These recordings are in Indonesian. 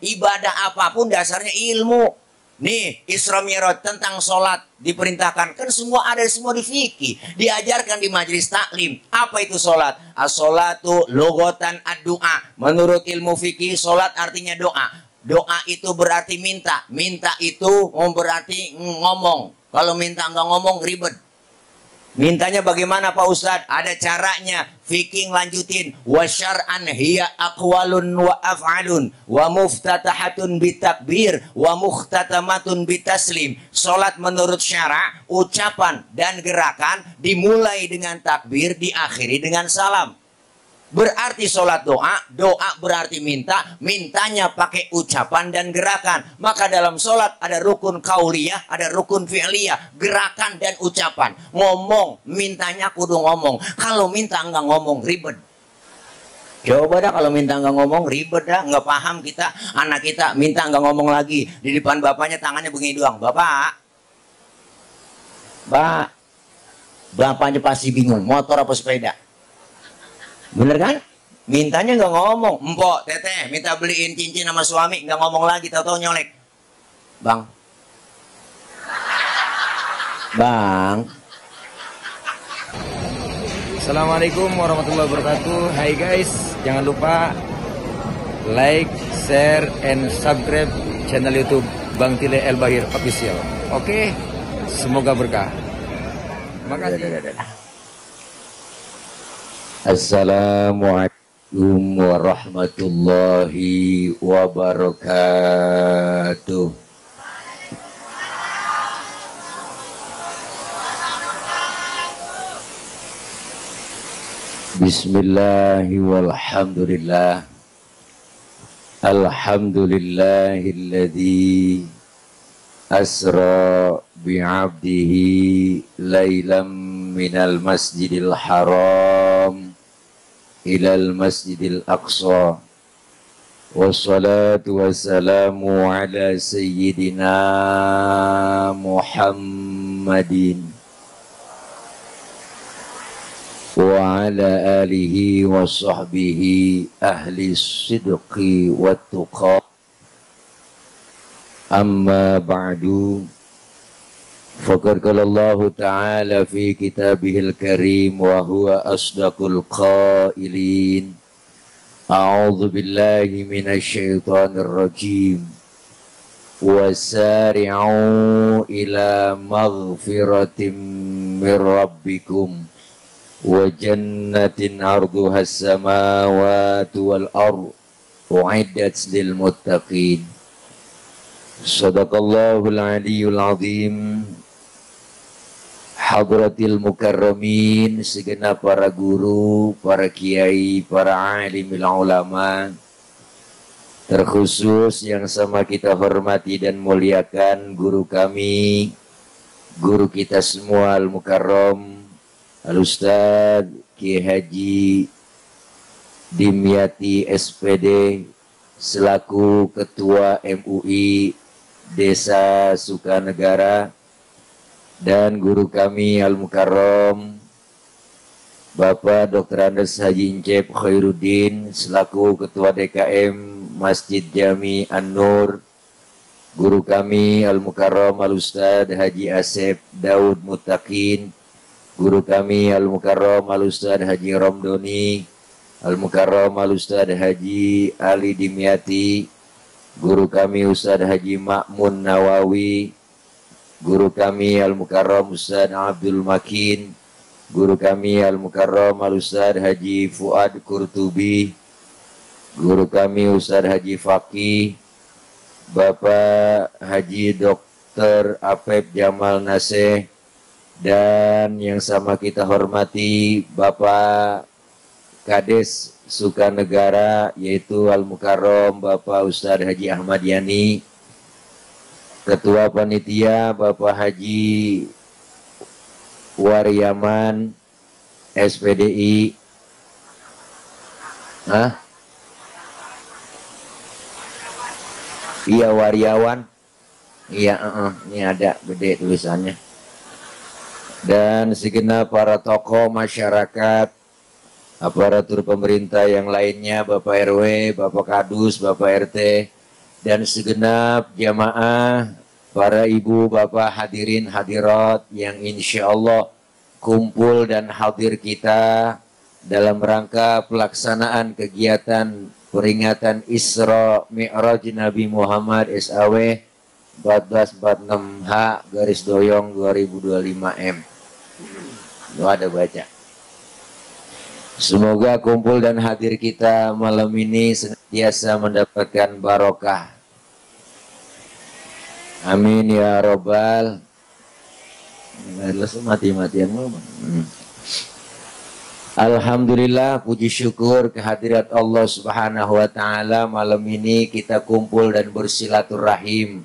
Ibadah apapun dasarnya ilmu. Nih, Isra Mi'raj tentang sholat diperintahkan. Kan semua ada semua di fikih. Diajarkan di majelis taklim. Apa itu sholat? As-sholatu logotan ad-du'a. Menurut ilmu fikih, sholat artinya doa. Doa itu berarti minta. Minta itu berarti ngomong. Kalau minta nggak ngomong ribet. Mintanya bagaimana Pak Ustadz? Ada caranya. Fikih lanjutin. Wa syar'an hiya aqwalun wa af'alun wa muftatahatun bitakbir wa mukhtatamatun bitaslim. Salat menurut syara, ucapan dan gerakan dimulai dengan takbir, diakhiri dengan salam. Berarti sholat doa, doa berarti minta, mintanya pakai ucapan dan gerakan. Maka dalam sholat ada rukun kauliyah, ada rukun fi'liyah, gerakan dan ucapan. Ngomong, mintanya kudu ngomong. Kalau minta nggak ngomong, ribet. Coba dah kalau minta nggak ngomong, ribet dah, nggak paham kita. Anak kita minta nggak ngomong lagi, di depan bapaknya tangannya begini doang. Bapak, bapaknya pasti bingung, motor apa sepeda. Bener kan? Mintanya nggak ngomong. Empok, teteh, minta beliin cincin sama suami, nggak ngomong lagi, tahu-tahu nyolek. Bang. Assalamualaikum warahmatullahi wabarakatuh. Hai guys, jangan lupa like, share, and subscribe channel YouTube Bang Tile El Bahir Official. Oke, semoga berkah. Makasih. Assalamualaikum warahmatullahi wabarakatuh. Bismillahi walhamdulillah. Alhamdulillahilladzi asra bi'abdihi laylam minal masjidil haram ilal masjidil aqsa. Wassalatu wassalamu ala sayyidina Muhammadin wa ala alihi wa sahbihi ahli sidqi wa tuqa. Amma ba'du. Faqad qala Allah Ta'ala fi kitabihil karim wa huwa asdaqul qailin. A'udzu billahi minasy syaithanir rajim. Wasari'u ila maghfiratin mir rabbikum wa jannatin 'arduhas samawati wal ardh u'iddat lil muttaqin. Shadaqallahul aliyyul azim. Hadratil mukarramin, segenap para guru, para kiai, para alimil ulama, terkhusus yang sama kita hormati dan muliakan guru kami, guru kita semua Al-Mukarram Al-Ustadz Kiai Haji Dimyati SPD selaku Ketua MUI Desa Sukanegara, dan guru kami Al-Mukarram Bapak Dr. Andes Haji Incep Khairuddin selaku Ketua DKM Masjid Jami An-Nur, guru kami Al-Mukarram Al-Ustadz Haji Asep Daud Mutakin, guru kami Al-Mukarram Al-Ustadz Haji Romdoni, Al-Mukarram Al-Ustadz Haji Ali Dimyati, guru kami Ustadz Haji Ma'mun Nawawi, guru kami Al-Mukarram Ustadz Abdul Makin, guru kami Al-Mukarram Al-Ustadz Haji Fuad Kurtubi, guru kami Ustadz Haji Faqih, Bapak Haji Dr. Apep Jamal Naseh, dan yang sama kita hormati Bapak Kades Sukanegara yaitu Al-Mukarram Bapak Ustadz Haji Ahmad Yani, Ketua Panitia Bapak Haji Waryaman SPDI. Iya Waryawan. Iya, ini ada gede tulisannya. Dan segenap para tokoh masyarakat, aparatur pemerintah yang lainnya, Bapak RW, Bapak Kadus, Bapak RT, dan segenap jamaah, para ibu, bapak, hadirin, hadirat yang insya Allah kumpul dan hadir kita dalam rangka pelaksanaan kegiatan peringatan Isra Mi'raj Nabi Muhammad SAW 1446H garis doyong 2025M. Lu ada baca. Semoga kumpul dan hadir kita malam ini senantiasa mendapatkan barokah. Amin ya robbal. Mati-matian. Alhamdulillah, puji syukur kehadirat Allah Subhanahu wa Ta'ala. Malam ini kita kumpul dan bersilaturahim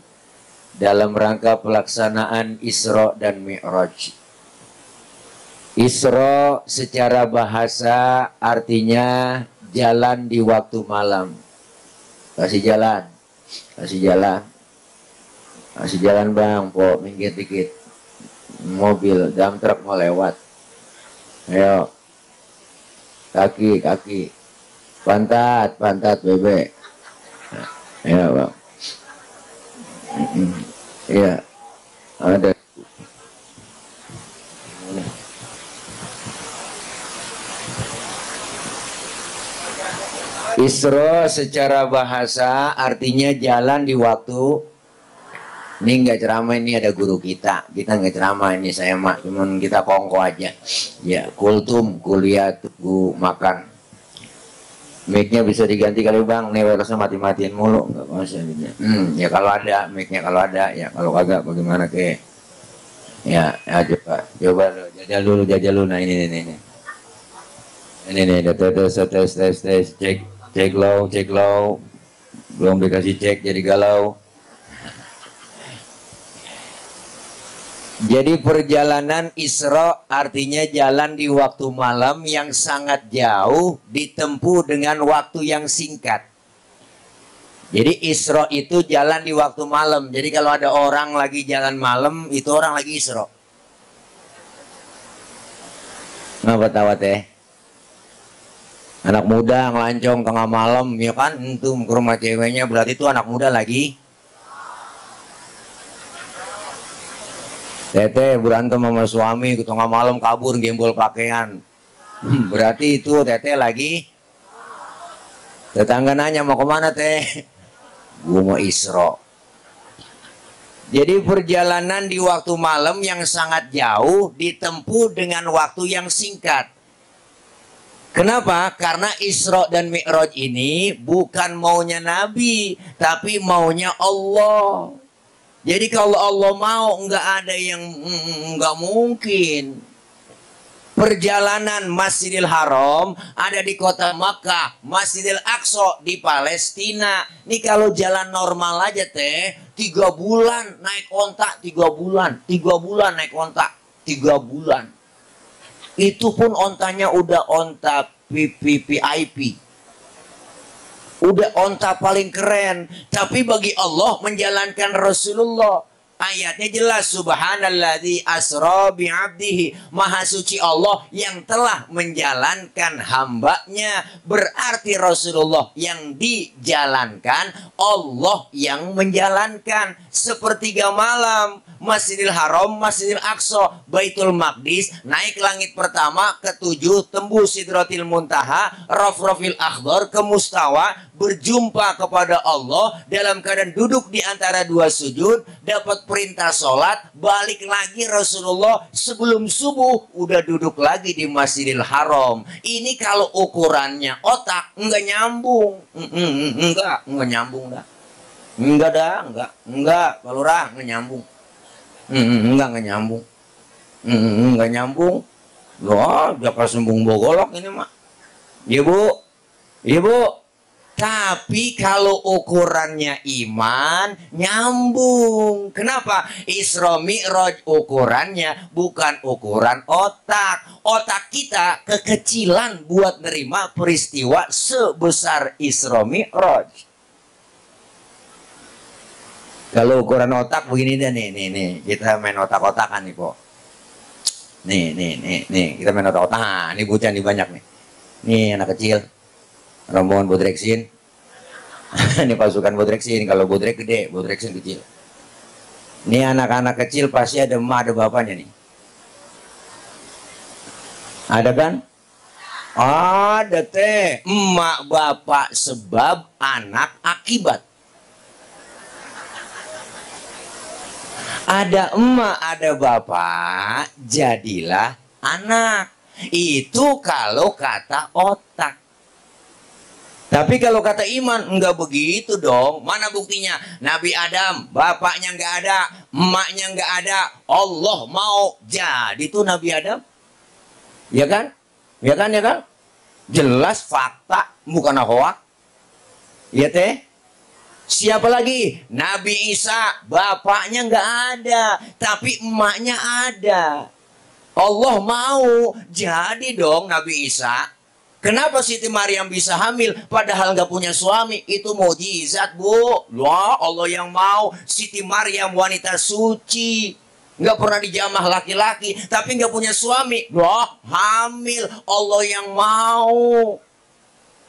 dalam rangka pelaksanaan Isra dan Mi'raj. Isra secara bahasa artinya jalan di waktu malam. Kasih jalan, kasih jalan, kasih jalan bang, po minggir dikit. Mobil, dump truck mau lewat. Ayo. Kaki, kaki. Pantat, pantat bebek. Ya, Bang. Iya. Ada. Isra secara bahasa artinya jalan di waktu. Ini nggak ceramah, ini ada guru kita nggak ceramah ini, saya mah cuman kita kongko aja ya. Kultum kuliah tunggu makan. Mic-nya bisa diganti kali bang, nih harusnya mati-matiin mulu nggak usah ya kalau ada mic-nya, kalau ada ya, kalau kagak bagaimana ke ya, ya coba lo jajal dulu. Nah ini tes cek low belum dikasih cek jadi galau. Jadi perjalanan Isra artinya jalan di waktu malam yang sangat jauh ditempuh dengan waktu yang singkat. Jadi Isra itu jalan di waktu malam. Jadi kalau ada orang lagi jalan malam, itu orang lagi Isra. Ngapa tawa teh? Anak muda ngelancong tengah malam, ya kan? Itu ke rumah ceweknya, berarti itu anak muda lagi. Teteh berantem sama suami ke tengah malam, kabur gembol pakaian. Berarti itu teteh lagi. Tetangga nanya mau kemana teh? Gue mau Isra. Jadi perjalanan di waktu malam yang sangat jauh ditempuh dengan waktu yang singkat. Kenapa? Karena Isra dan Mi'raj ini bukan maunya Nabi, tapi maunya Allah. Jadi kalau Allah mau, nggak ada yang nggak mungkin. Perjalanan Masjidil Haram ada di kota Makkah, Masjidil Aqsa di Palestina. Ini kalau jalan normal aja teh, 3 bulan naik onta, 3 bulan naik onta, 3 bulan. Itu pun ontanya udah onta VIP. Udah onta paling keren. Tapi bagi Allah menjalankan Rasulullah, ayatnya jelas, subhanalladzi asra bi'abdihi. Maha suci Allah yang telah menjalankan hambanya. Berarti Rasulullah yang dijalankan, Allah yang menjalankan. Sepertiga malam, Masjidil Haram, Masjidil Aqsa, Baitul Maqdis, naik langit pertama, ke-7, tembus Sidratil Muntaha, Rafrafil Akhdar, ke Mustawa, berjumpa kepada Allah dalam keadaan duduk di antara 2 sujud, dapat perintah sholat, balik lagi Rasulullah sebelum subuh, udah duduk lagi di Masjidil Haram. Ini kalau ukurannya otak, enggak nyambung. Enggak nyambung dah. Enggak, Pak Lurah, enggak nyambung. Enggak nyambung. Enggak nyambung. Loh, jakal sembung bogolok ini mah. Ibu. Tapi kalau ukurannya iman, nyambung. Kenapa? Isra Mi'raj ukurannya bukan ukuran otak. Otak kita kekecilan buat nerima peristiwa sebesar Isra Mi'raj. Kalau ukuran otak begini deh, nih, kita main otak-otakan nih kok. Nih, kita main otak-otakan. Nah, ini bocah nih banyak nih. Nih anak kecil, rombongan Bodreksin. Ini pasukan bodreksin. Kalau bodrek gede, bodreksin kecil. Ini anak-anak kecil pasti ada emak, ada bapaknya nih. Ada kan? Ada teh. Emak bapak sebab, anak akibat. Ada emak, ada bapak, jadilah anak. Itu kalau kata otak. Tapi kalau kata iman, enggak begitu dong. Mana buktinya? Nabi Adam, bapaknya enggak ada, emaknya enggak ada. Allah mau jadi tuh Nabi Adam. Ya kan? Ya kan, ya kan? Jelas fakta, bukan hoak. Ya teh? Siapa lagi? Nabi Isa, bapaknya enggak ada, tapi emaknya ada. Allah mau jadi dong Nabi Isa. Kenapa Siti Maryam bisa hamil padahal nggak punya suami? Itu mukjizat, Bu. Wah, Allah yang mau. Siti Maryam wanita suci, nggak pernah dijamah laki-laki, tapi nggak punya suami. Wah, hamil. Allah yang mau.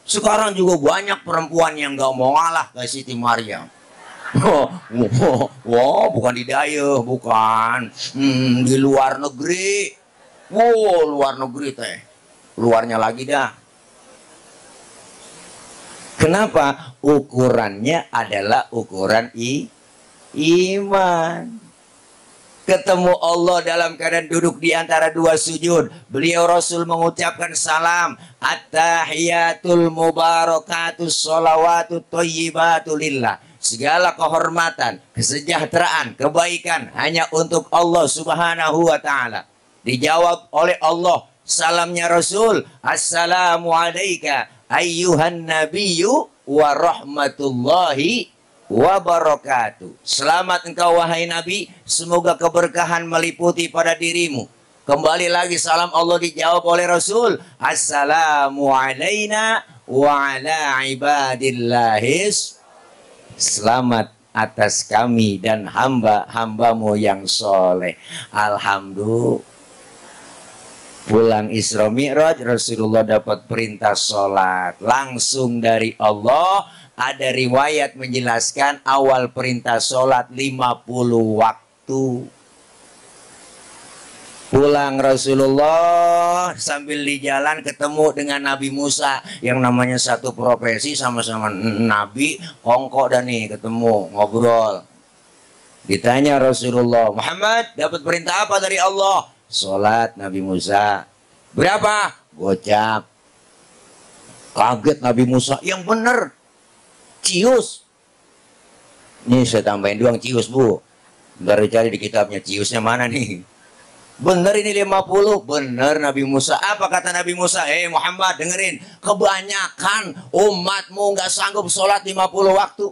Sekarang juga banyak perempuan yang nggak mau ngalah kayak Siti Maryam. Wah, bukan di Dayeuh, bukan. Di luar negeri. Wow, luar negeri teh. Luarnya lagi dah. Kenapa? Ukurannya adalah ukuran iman. Ketemu Allah dalam keadaan duduk di antara dua sujud. Beliau Rasul mengucapkan salam. At-tahiyatul mubarakatus sholawatut thayyibatu lillah. Segala kehormatan, kesejahteraan, kebaikan hanya untuk Allah Subhanahu wa ta'ala. Dijawab oleh Allah. Salamnya Rasul. Assalamu alayka ayyuhan nabiyyu wa rahmatullahi wa barakatuh. Selamat engkau wahai Nabi, semoga keberkahan meliputi pada dirimu. Kembali lagi salam Allah dijawab oleh Rasul. Assalamu alayna wa ala ibadillahis. Selamat atas kami dan hamba-hambamu yang soleh. Alhamdulillah. Pulang Isra Mi'raj, Rasulullah dapat perintah sholat langsung dari Allah. Ada riwayat menjelaskan awal perintah sholat 50 waktu. Pulang Rasulullah sambil di jalan ketemu dengan Nabi Musa yang namanya satu profesi, sama-sama Nabi, kongkok dan nih ketemu ngobrol. Ditanya Rasulullah, Muhammad dapat perintah apa dari Allah? Sholat. Nabi Musa, berapa? Gocap. Kaget Nabi Musa, yang bener cius. Ini saya tambahin doang cius, Bu. Bentar dicari di kitabnya ciusnya mana nih. Bener ini 50. Bener Nabi Musa. Apa kata Nabi Musa? Muhammad dengerin, kebanyakan umatmu nggak sanggup sholat 50 waktu.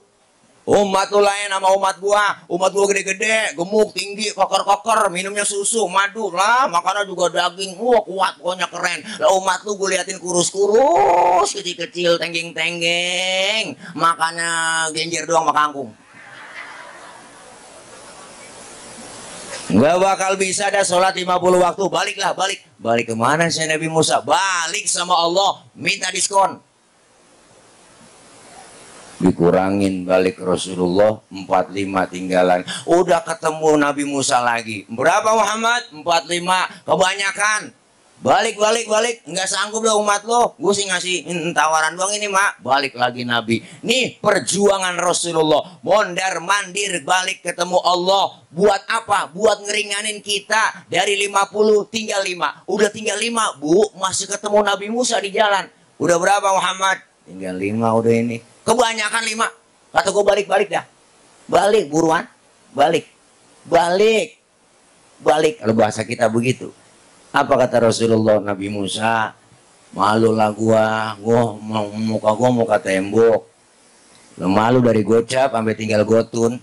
Umat lu lain sama umat gua gede-gede, gemuk, tinggi, koker-koker, minumnya susu, madu lah, makannya juga daging, kuat, pokoknya keren. Lah umat lu gue liatin kurus-kurus, kecil-kecil, tenggeng-tenggeng, makannya genjer doang sama kangkung. Nggak bakal bisa ada sholat 50 waktu. Baliklah, balik kemana sih Nabi Musa? Balik sama Allah, minta diskon. Dikurangin balik Rasulullah 45 tinggalan. Udah ketemu Nabi Musa lagi. Berapa Muhammad? 45. Kebanyakan. Balik. Nggak sanggup lah umat lo. Gue sih ngasih tawaran doang ini mak. Balik lagi Nabi. Nih perjuangan Rasulullah. Mondar mandir balik ketemu Allah. Buat apa? Buat ngeringanin kita. Dari 50 tinggal 5. Udah tinggal 5 Bu. Masih ketemu Nabi Musa di jalan. Udah berapa Muhammad? Tinggal 5 udah ini. Kebanyakan 5. Kata gue balik dah. Balik buruan. Balik. Kalau bahasa kita begitu. Apa kata Rasulullah? Nabi Musa, malulah gua muka tembok. Malu dari gocap sampai tinggal gotun.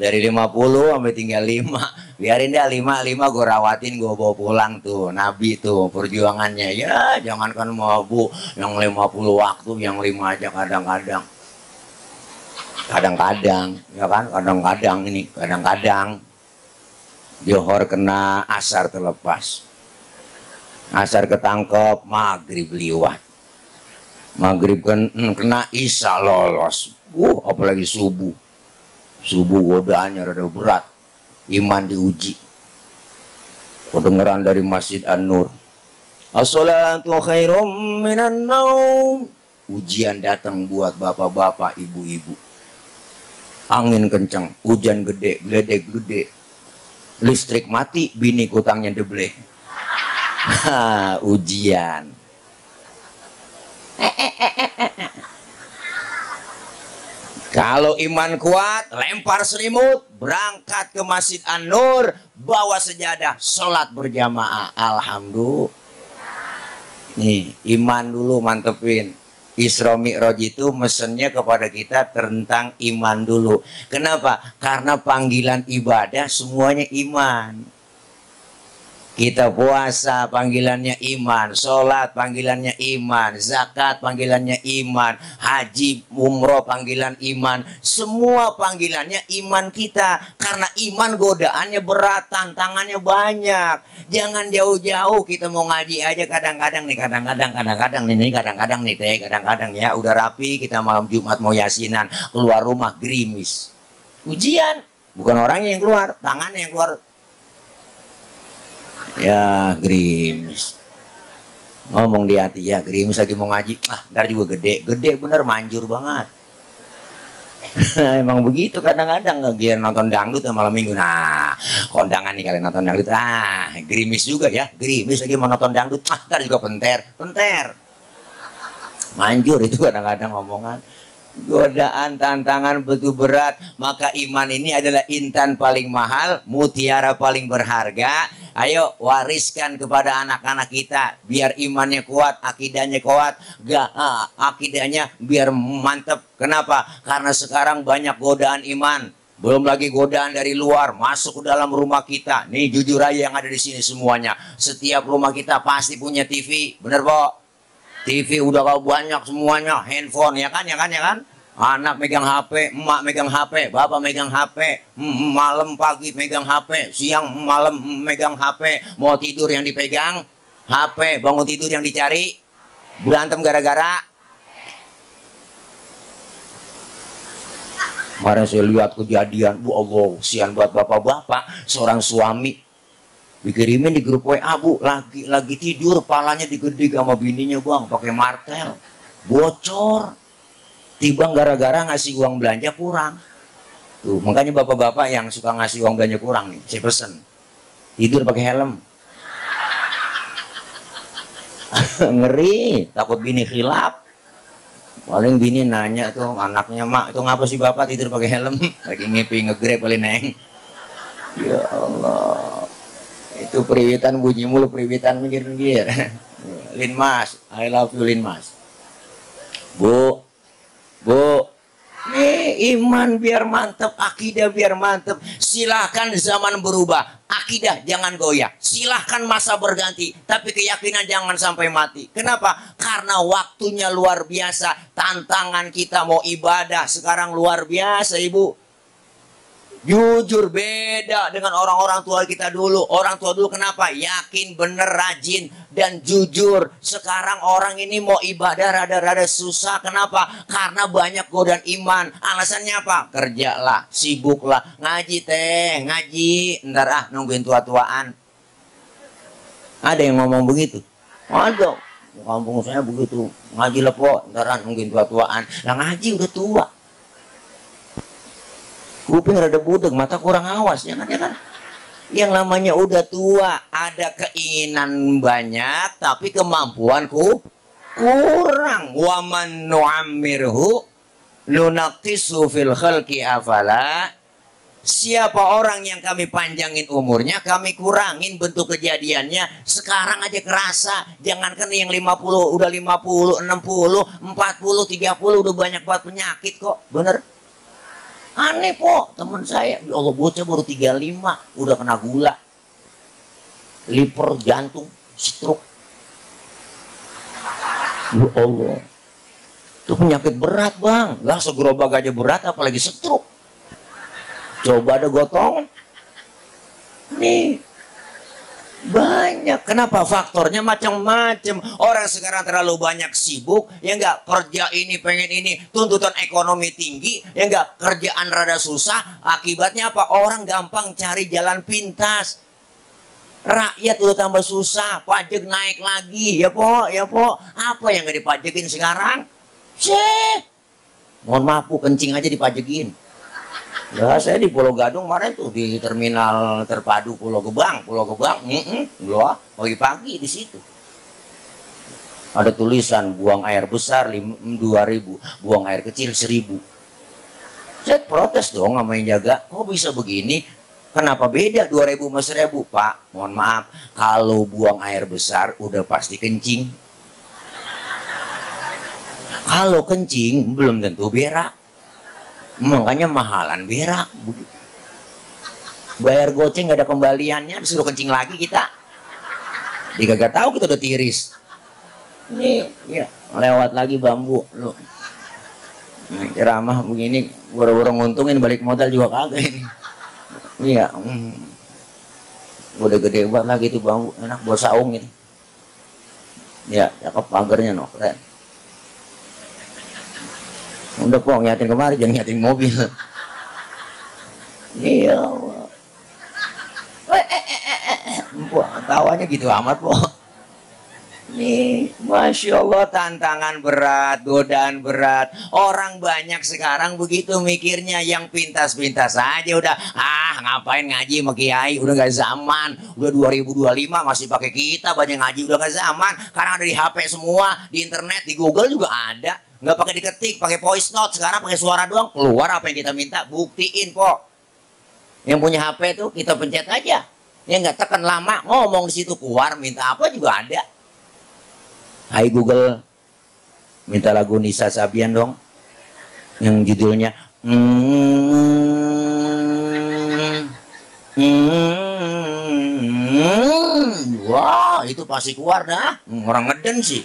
Dari 50 sampai tinggal 5. Biarin dah 5 gue rawatin, gue bawa pulang tuh. Nabi tuh perjuangannya. Ya jangankan mau Bu yang 50 waktu, yang 5 aja kadang-kadang. Ya kan, kadang-kadang Johor kena, asar terlepas. Asar ketangkep, maghrib liwat. Maghrib kan kena isya lolos. Apalagi subuh. Subuh godaannya rada berat. Iman diuji. Kedengeran dari Masjid An-Nur. As-salatu khairum minan naum. Ujian datang buat bapak-bapak, ibu-ibu. Angin kencang, hujan gede, geledek gede. Listrik mati, bini kutangnya debleh. Ujian. Kalau iman kuat, lempar selimut, berangkat ke Masjid An-Nur, bawa sejadah, sholat berjamaah. Alhamdulillah. Nih, iman dulu mantepin. Isra Mi'raj itu mesennya kepada kita tentang iman dulu. Kenapa? Karena panggilan ibadah semuanya iman. Kita puasa panggilannya iman, sholat panggilannya iman, zakat panggilannya iman, haji, umroh panggilan iman. Semua panggilannya iman kita. Karena iman godaannya berat, tantangannya banyak. Jangan jauh-jauh kita mau ngaji aja kadang-kadang nih, kadang-kadang ya udah rapi kita malam Jumat mau yasinan, keluar rumah gerimis. Ujian, bukan orangnya yang keluar, tangannya yang keluar. Ya gerimis, ngomong di hati, ya gerimis lagi mau ngaji, ntar juga gede bener, manjur banget. Emang begitu kadang-kadang lagi nonton dangdut malam minggu. Nah, kondangan nih kalian nonton dangdut, gerimis juga ya, gerimis lagi mau nonton dangdut, ntar juga penter, manjur itu kadang-kadang ngomongan. Godaan, tantangan begitu berat. Maka iman ini adalah intan paling mahal, mutiara paling berharga. Ayo wariskan kepada anak-anak kita, biar imannya kuat, akidahnya kuat, akidahnya biar mantep. Kenapa? Karena sekarang banyak godaan iman. Belum lagi godaan dari luar masuk ke dalam rumah kita. Nih jujur aja yang ada di sini semuanya. Setiap rumah kita pasti punya TV, bener Pak? TV udah kau banyak semuanya, handphone ya kan. Anak megang HP, emak megang HP, bapak megang HP, malam pagi megang HP, siang malam megang HP. Mau tidur yang dipegang HP, bangun tidur yang dicari, berantem gara-gara. Kemarin saya lihat kejadian, Bu Allah, sian buat bapak-bapak, seorang suami dikirimin di grup WA, Bu, lagi tidur, palanya digedik sama bininya, Bang, pakai martel, bocor. Tiba gara-gara ngasih uang belanja kurang. Tuh, makanya bapak-bapak yang suka ngasih uang belanja kurang nih, saya pesen tidur pakai helm. Ngeri, takut bini khilaf. Paling bini nanya tuh anaknya, Mak, itu ngapa sih bapak tidur pakai helm? Lagi ngipi ngegrab paling neng. Ya Allah. Itu periwitan bunyi mulu, periwitan minggir-minggir. Lin Mas, I love you Lin Mas. Bu, nih iman biar mantep, akidah biar mantep. Silahkan zaman berubah, akidah jangan goyah. Silahkan masa berganti, tapi keyakinan jangan sampai mati. Kenapa? Karena waktunya luar biasa. Tantangan kita mau ibadah sekarang luar biasa, Ibu. Jujur beda dengan orang-orang tua kita dulu. Orang tua dulu kenapa? Yakin, bener, rajin, dan jujur. Sekarang orang ini mau ibadah rada-rada susah. Kenapa? Karena banyak godaan iman. Alasannya apa? Kerjalah, sibuklah. Ngaji teh, ngaji. Ntar nungguin tua-tuaan. Ada yang ngomong begitu? Ada. Kampung saya begitu. Ngaji lepo, ntar nungguin tua-tuaan. Lah ngaji udah tua. Kuping rada budeg, mata kurang awas, ya kan? Yang namanya udah tua, ada keinginan banyak, tapi kemampuanku kurang. Waman nu'ammirhu nunaqisu fil khalqi afala. Siapa orang yang kami panjangin umurnya, kami kurangin bentuk kejadiannya. Sekarang aja kerasa, jangankan yang 50, udah 50, 60, 40, 30, udah banyak banget penyakit kok, bener? Aneh po, teman saya, ya Allah, bocah baru 35, udah kena gula, liver, jantung, stroke. Ya Allah, itu penyakit berat Bang, lah segerobak aja berat, apalagi stroke. Coba ada gotong, nih, Banyak. Kenapa? Faktornya macam-macam. Orang sekarang terlalu banyak sibuk, ya enggak, kerja ini pengen ini, tuntutan ekonomi tinggi, ya enggak, kerjaan rada susah. Akibatnya apa? Orang gampang cari jalan pintas. Rakyat udah tambah susah, pajak naik lagi, ya po, ya po. Apa yang nggak dipajakin sekarang? Mohon maaf bu, kencing aja dipajakin. Ya, saya di Pulau Gadung kemarin tuh di terminal terpadu Pulau Gebang, gua pagi-pagi di situ. Ada tulisan buang air besar 2.000, buang air kecil 1.000. Saya protes dong sama yang jaga, kok bisa begini? Kenapa beda 2.000 sama 1.000? Pak, mohon maaf, kalau buang air besar udah pasti kencing. Kalau kencing belum tentu berak. Makanya mahalan berak. Bayar goceng gak ada kembaliannya, disuruh kencing lagi kita. Dia gak tahu kita udah tiris. Ini ya lewat lagi bambu lu. Nah, ceramah begini buru-buru nguntungin, balik modal juga kagak ini. Iya, udah gede banget lagi tuh bambu, enak buat saung ini. Ya, cakep pagarnya no, keren. Udah kok ngiatin kemari, jangan ngiatin mobil. Iya. Tawanya gitu amat po. Nih, Masya Allah, tantangan berat, godaan berat. Orang banyak sekarang begitu mikirnya, yang pintas-pintas aja udah. Ngapain ngaji sama kiai, udah gak zaman. Udah 2025 masih pakai kita, banyak ngaji udah gak zaman. Karena ada di HP semua, di internet, di Google juga ada. Nggak pakai diketik, pakai voice note. Sekarang pakai suara doang, keluar apa yang kita minta. Buktiin po. Yang punya HP tuh kita pencet aja. Ya nggak, tekan lama, ngomong di situ, keluar minta apa juga ada. Hai Google, minta lagu Nisa Sabian dong, yang judulnya wah, itu pasti keluar dah. Orang ngeden sih.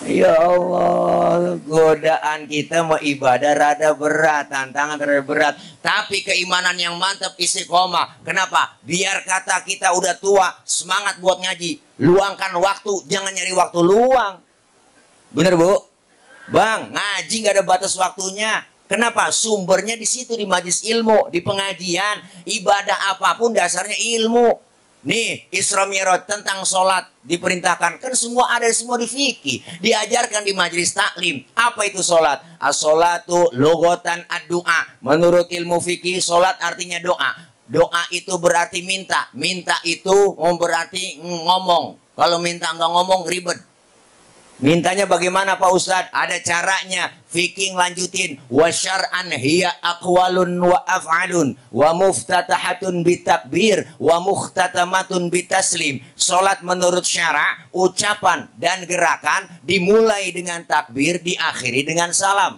Ya Allah, godaan kita mau ibadah rada berat, tantangan rada berat. Tapi keimanan yang mantap istiqomah. Kenapa? Biar kata kita udah tua, semangat buat ngaji. Luangkan waktu, jangan nyari waktu luang. Bener bu? Bang, ngaji gak ada batas waktunya. Kenapa? Sumbernya di situ, di majelis ilmu, di pengajian. Ibadah apapun dasarnya ilmu. Nih, Isra Mi'raj tentang sholat diperintahkan. Kan semua ada, semua di fikih. Diajarkan di majelis taklim. Apa itu sholat? As-sholatu logotan ad-du'a. Menurut ilmu fikih, sholat artinya doa. Doa itu berarti minta. Minta itu berarti ngomong. Kalau minta nggak ngomong ribet. Mintanya bagaimana Pak Ustadz? Ada caranya. Fikih lanjutin. Wa syar'an hiya aqwalun wa af'alun wa muftatahatun bitakbir wa mukhtatamatun bitaslim. Salat menurut syara, ucapan dan gerakan dimulai dengan takbir, diakhiri dengan salam.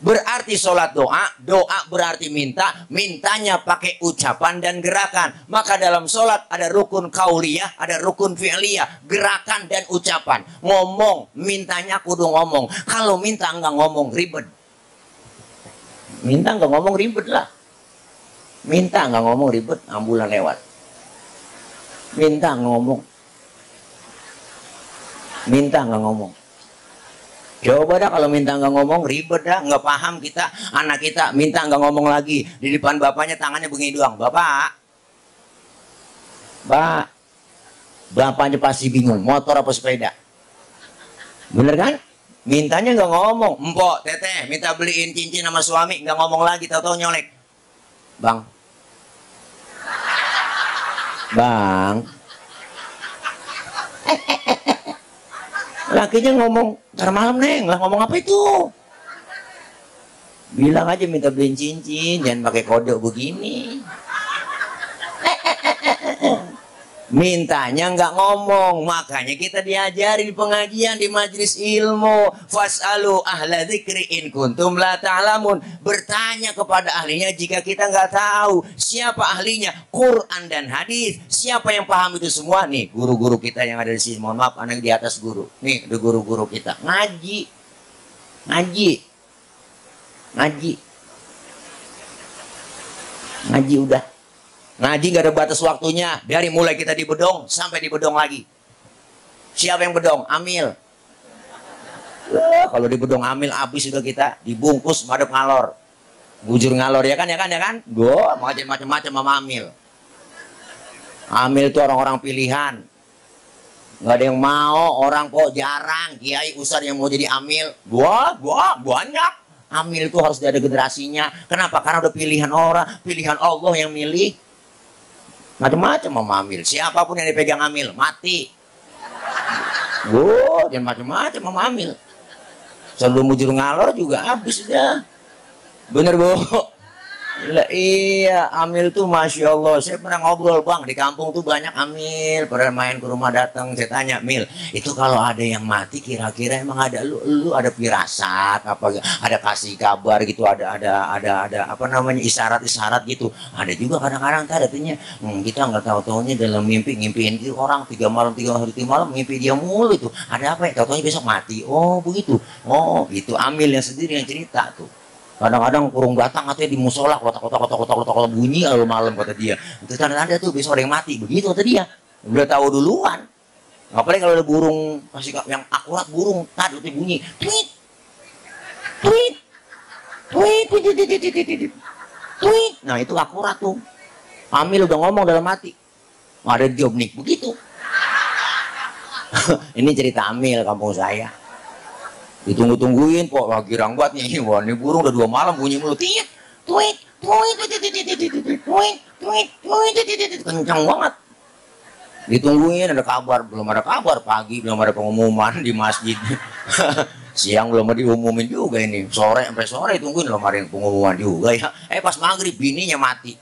Berarti sholat doa, doa berarti minta, mintanya pakai ucapan dan gerakan. Maka dalam sholat ada rukun kauliyah, ada rukun fi'liyah, gerakan dan ucapan. Ngomong, mintanya kudu ngomong. Kalau minta nggak ngomong ribet. Minta nggak ngomong ribet lah. Minta nggak ngomong ribet, ambulan lewat. Minta ngomong. Minta nggak ngomong. Coba dah kalau minta nggak ngomong ribet dah, nggak paham kita. Anak kita minta nggak ngomong lagi, di depan bapaknya tangannya begini doang. Bapaknya pasti bingung, motor apa sepeda. Bener kan? Mintanya nggak ngomong. Empok, teteh, minta beliin cincin sama suami, nggak ngomong lagi, tahu-tahu nyolek. Bang. Lakinya ngomong, ntar malam neng lah, ngomong apa itu? Bilang aja minta beliin cincin, jangan pakai kode begini. Mintanya nggak ngomong, makanya kita diajari di pengajian, di majelis ilmu. Fas'alu ahla dzikri in kuntum la ta'lamun. Bertanya kepada ahlinya jika kita nggak tahu. Siapa ahlinya? Quran dan hadis. Siapa yang paham itu semua? Nih, guru-guru kita yang ada di sini. Mohon maaf, anak di atas guru. Nih, ada guru-guru kita. Ngaji. Ngaji udah. Ngaji nggak ada batas waktunya. Dari mulai kita di bedong sampai di bedong lagi. Siapa yang bedong? Amil. Kalau di bedong amil habis sudah kita dibungkus madep ngalor. Bujur ngalor ya kan. Gua macam-macam sama amil. Amil itu orang-orang pilihan. Nggak ada yang mau, orang kok jarang kiai ustadz yang mau jadi amil. Gua banyak. Amil itu harus ada generasinya. Kenapa? Karena udah pilihan orang, pilihan Allah yang milih. Macam-macam sama amil. Siapapun yang dipegang amil mati. Jangan macam-macam sama amil. Sebelum mujur ngalor juga habis dah. Bener Bu? Iya, amil tuh Masya Allah. Saya pernah ngobrol Bang, di kampung tuh banyak amil. Pernah main ke rumah datang, saya tanya, Mil, itu kalau ada yang mati kira-kira emang ada lu ada firasat apa, ada kasih kabar gitu, ada apa namanya, isyarat-isyarat gitu. Ada juga kadang-kadang katanya kita nggak tahu-taunya dalam ngimpiin itu orang 3 malam 3 hari 3 malam mimpi dia mulu itu. Ada apa ya? Tahu-taunya besok mati. Oh begitu. Oh itu amil yang sendiri yang cerita tuh. Kadang-kadang kurung datang katanya di musola kotak-kotak bunyi lalu malam kata dia. Itu tanda-tanda tuh besok ada yang mati. Begitu kata dia. Udah tahu duluan. Apalagi kalau ada burung kasih yang akurat burung tadi itu bunyi tweet tweet tweet tweet tweet tweet. Nah itu akurat tuh. Amil udah ngomong dalam hati. Ada job nih begitu. Ini cerita amil kampung saya. Ditunggu-tungguin kok lagi girang banget nih. Wah, ini burung udah 2 malam bunyi mulu. Tweet, tweet, tweet, tweet, tweet, kencang banget. Ditungguin ada kabar, belum ada kabar. Pagi belum ada pengumuman di masjid. Siang belum ada diumumin juga ini. Sore sampai sore tungguin belum ada pengumuman juga ya. Pas maghrib bininya mati.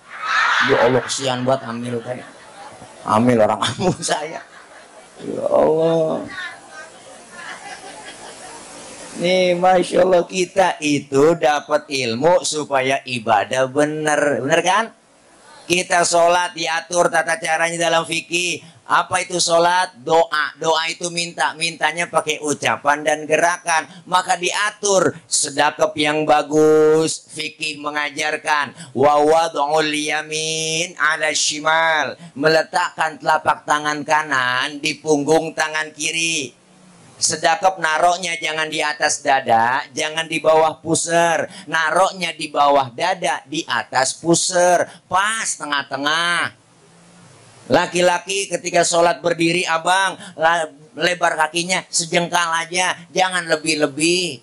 Ya Allah kesian banget amil kayak. Amil orang kampung saya. Ya Allah. Nih Masya Allah kita itu dapat ilmu supaya ibadah bener kan? Kita sholat diatur tata caranya dalam fikih. Apa itu sholat? Doa itu mintanya pakai ucapan dan gerakan. Maka diatur sedekap yang bagus. Fikih mengajarkan wa wad'ul yamin 'ala shimal, meletakkan telapak tangan kanan di punggung tangan kiri. Sedekap naroknya jangan di atas dada, jangan di bawah pusar. Naroknya di bawah dada, di atas pusar, pas tengah-tengah. Laki-laki ketika sholat berdiri abang, lebar kakinya sejengkal aja, jangan lebih-lebih.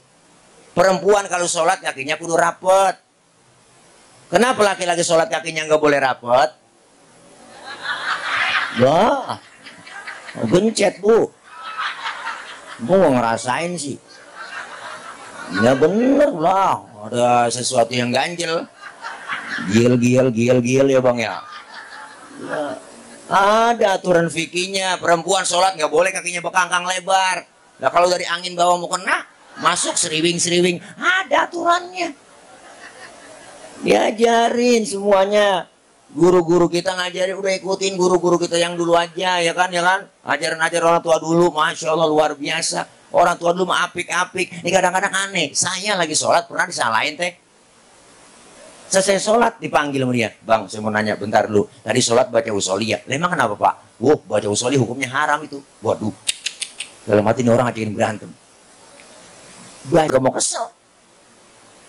Perempuan kalau sholat kakinya kudu rapet. Kenapa laki-laki sholat kakinya nggak boleh rapet? Wah, gencet Bu. Gue ngerasain sih. Ya bener lah. Ada sesuatu yang ganjel. Gil ya bang ya. Ada aturan fikihnya. Perempuan sholat nggak boleh kakinya bekangkang lebar. Nah kalau dari angin bawah mau kena, masuk seriwing. Ada aturannya. Diajarin semuanya. Guru-guru kita ngajarin, udah ikutin guru-guru kita yang dulu aja ya kan. Ajaran orang tua dulu Masya Allah luar biasa. Orang tua dulu mah apik-apik. Ini kadang-kadang aneh, saya lagi sholat pernah disalahin teh. Selesai sholat dipanggil sama dia, bang saya mau nanya bentar dulu, tadi sholat baca usholi ya? Emang kenapa pak? Baca usholi hukumnya haram itu. Waduh, dalam hati ini orang aja ingin berantem. Gak mau kesel.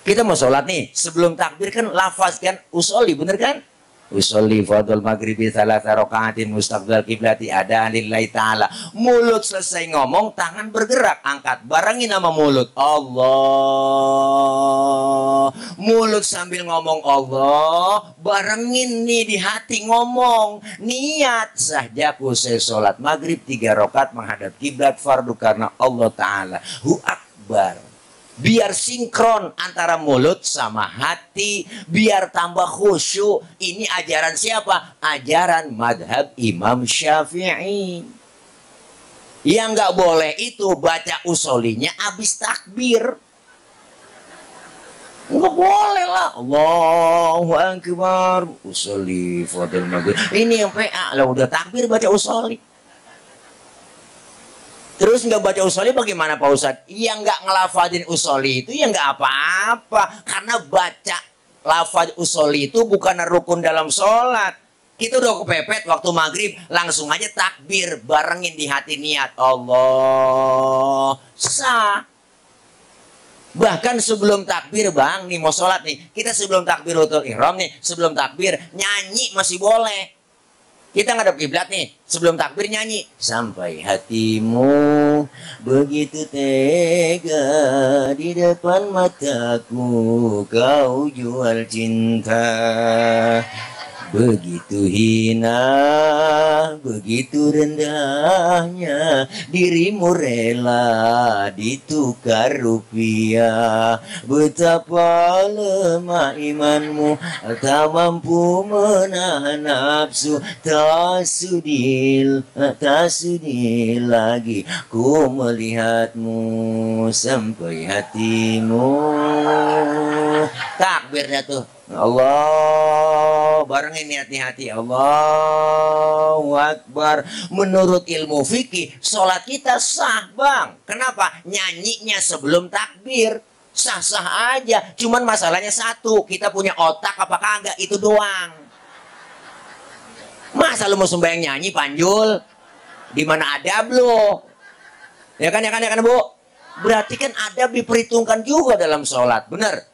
Kita mau sholat nih, sebelum takbir kan lafazkan usholi, bener kan? Usolli fadl maghribi thalatha raka'atin mustaqbal kiblati adaan lillahi ta'ala. Mulut selesai ngomong, tangan bergerak, angkat, barengin nama mulut Allah. Mulut sambil ngomong Allah, barengin nih di hati ngomong niat sahjaku saya sholat maghrib 3 rakaat menghadap kiblat fardu karena Allah Ta'ala hu akbar. Biar sinkron antara mulut sama hati, biar tambah khusyuk. Ini ajaran siapa? Ajaran madhab Imam Syafi'i. Yang nggak boleh itu baca usolinya abis takbir. Nggak boleh lah. Allahu Akbar. Usoli fadil maghrib. Ini yang PA lah udah takbir baca usoli. Terus nggak baca usoli bagaimana Pak Ustadz? Yang nggak ngelafadin usoli itu ya nggak apa-apa. Karena baca lafaz usoli itu bukan rukun dalam sholat. Kita udah kepepet waktu maghrib, langsung aja takbir, barengin di hati niat Allah. Sah. Bahkan sebelum takbir bang, nih mau sholat nih, kita sebelum takbiratul ihram nih, sebelum takbir nyanyi masih boleh. Kita ngadep kiblat nih, sebelum takbir nyanyi. Sampai hatimu begitu tega di depan mataku, kau jual cinta. Begitu hina, begitu rendahnya, dirimu rela ditukar rupiah. Betapa lemah imanmu, tak mampu menahan nafsu. Tak sudi lagi ku melihatmu sampai hatimu. Takbirnya tuh Allah, barengin niat di hati. Allahu Akbar. Menurut ilmu fikih, sholat kita sah bang. Kenapa? Nyanyinya sebelum takbir. Sah-sah aja. Cuman masalahnya satu, kita punya otak apa kagak, itu doang. Masa lu mau sembahyang nyanyi panjul? Di mana adab lu? Ya kan Bu? Berarti kan adab diperhitungkan juga dalam sholat, bener?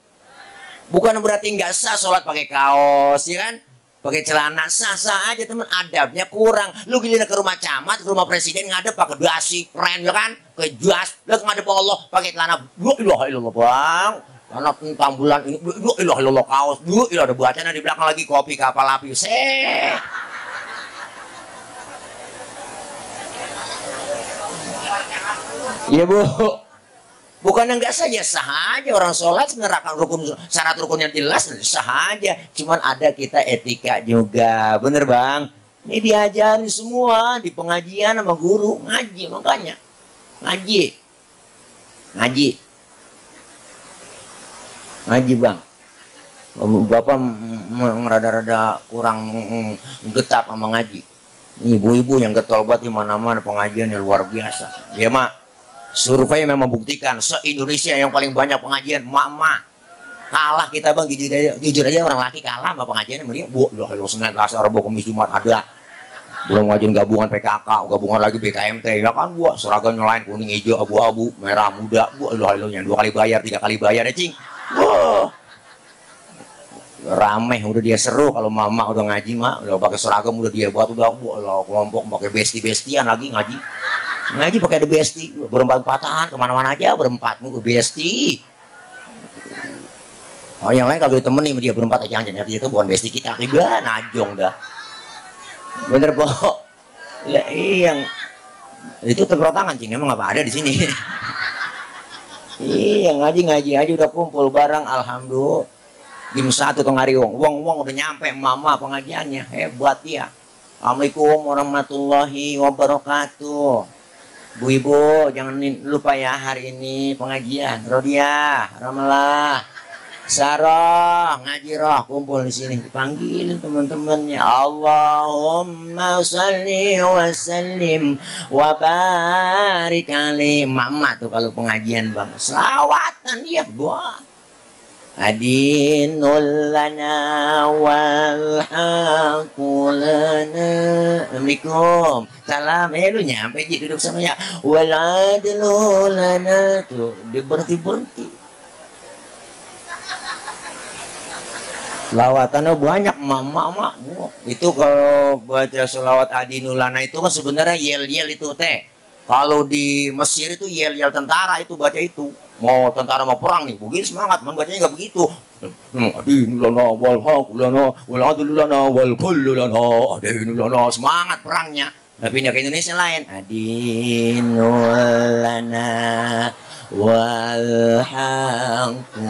Bukan berarti nggak sah sholat pakai kaos, ya kan? Pakai celana, sah-sah aja teman. Adabnya kurang. Lu giliran ke rumah camat, ke rumah presiden ngadep pakai dasi, keren ya kan? Pakai jas, lu ngadep Allah pakai celana. La ilaha illallah bang. Celana tambulan ini, la ilaha illallah kaos. Ada bacanya di belakang lagi kopi kapal api. Iya bu. Bukan enggak saja, sah aja orang sholat menerapkan rukun, syarat rukunnya jelas, sah aja. Cuman ada kita etika juga, bener bang? Ini diajarin semua di pengajian sama guru, ngaji makanya, ngaji bang. Bapak rada-rada kurang getap sama ngaji. Ibu-ibu yang getol banget di mana-mana pengajian yang luar biasa. Ya mak. Survei memang membuktikan se-Indonesia yang paling banyak pengajian mak-mak. Kalah kita bang, jujur aja orang laki kalah sama pengajian. Mending lu Senin, Selasa, Rabu, Kamis, Jumat ada. Belum ngajian gabungan PKK, gabungan lagi BKMT. Ya kan gua seragamnya lain, kuning, hijau, abu-abu, merah, muda. Yang 2 kali bayar, 3 kali bayar ya cing. Wah. Rameh udah dia seru kalau mama udah ngaji mak, udah pakai seragam udah dia buat udah kelompok pakai besti-bestian lagi ngaji pakai ada besti berempat-empatan kemana-mana aja berempat mulu besti. Oh yang lain kalau ditemenin dia berempat aja jangan itu bukan besti kita juga najong dah. Bener pok. Ya yang itu tepuk tangan cing emang apa ada di sini. Iya ngaji aja udah kumpul bareng alhamdulillah. Jam 1 tengah hari uang udah nyampe mama pengajiannya hebat ya. Assalamualaikum warahmatullahi wabarakatuh. Bu ibu jangan lupa ya hari ini pengajian. Rodia, Ramalah, Sarah, ngaji roh kumpul di sini dipanggilin teman-temannya. Allahumma shalli wa sallim wa barik alaihi. Mama tuh kalau pengajian bang selawatan dia buat. Adinul lana wal haqu lana. Assalamualaikum. Salam. Lu nyampe jadi duduk sama ya. Wal adlu lana. Tuh dia berhenti. Lawatannya banyak mama. Itu kalau baca selawat Adinul lana itu kan sebenarnya yel-yel itu teh. Kalau di Mesir itu yel-yel tentara itu baca itu. Mau tentara mau perang nih, begini semangat, membacanya nggak begitu. Adinulana wal haqulana wal adlulana wal kullulana adinulana semangat perangnya. Tapi pindah ke Indonesia lain. Adinulana wal haqulana.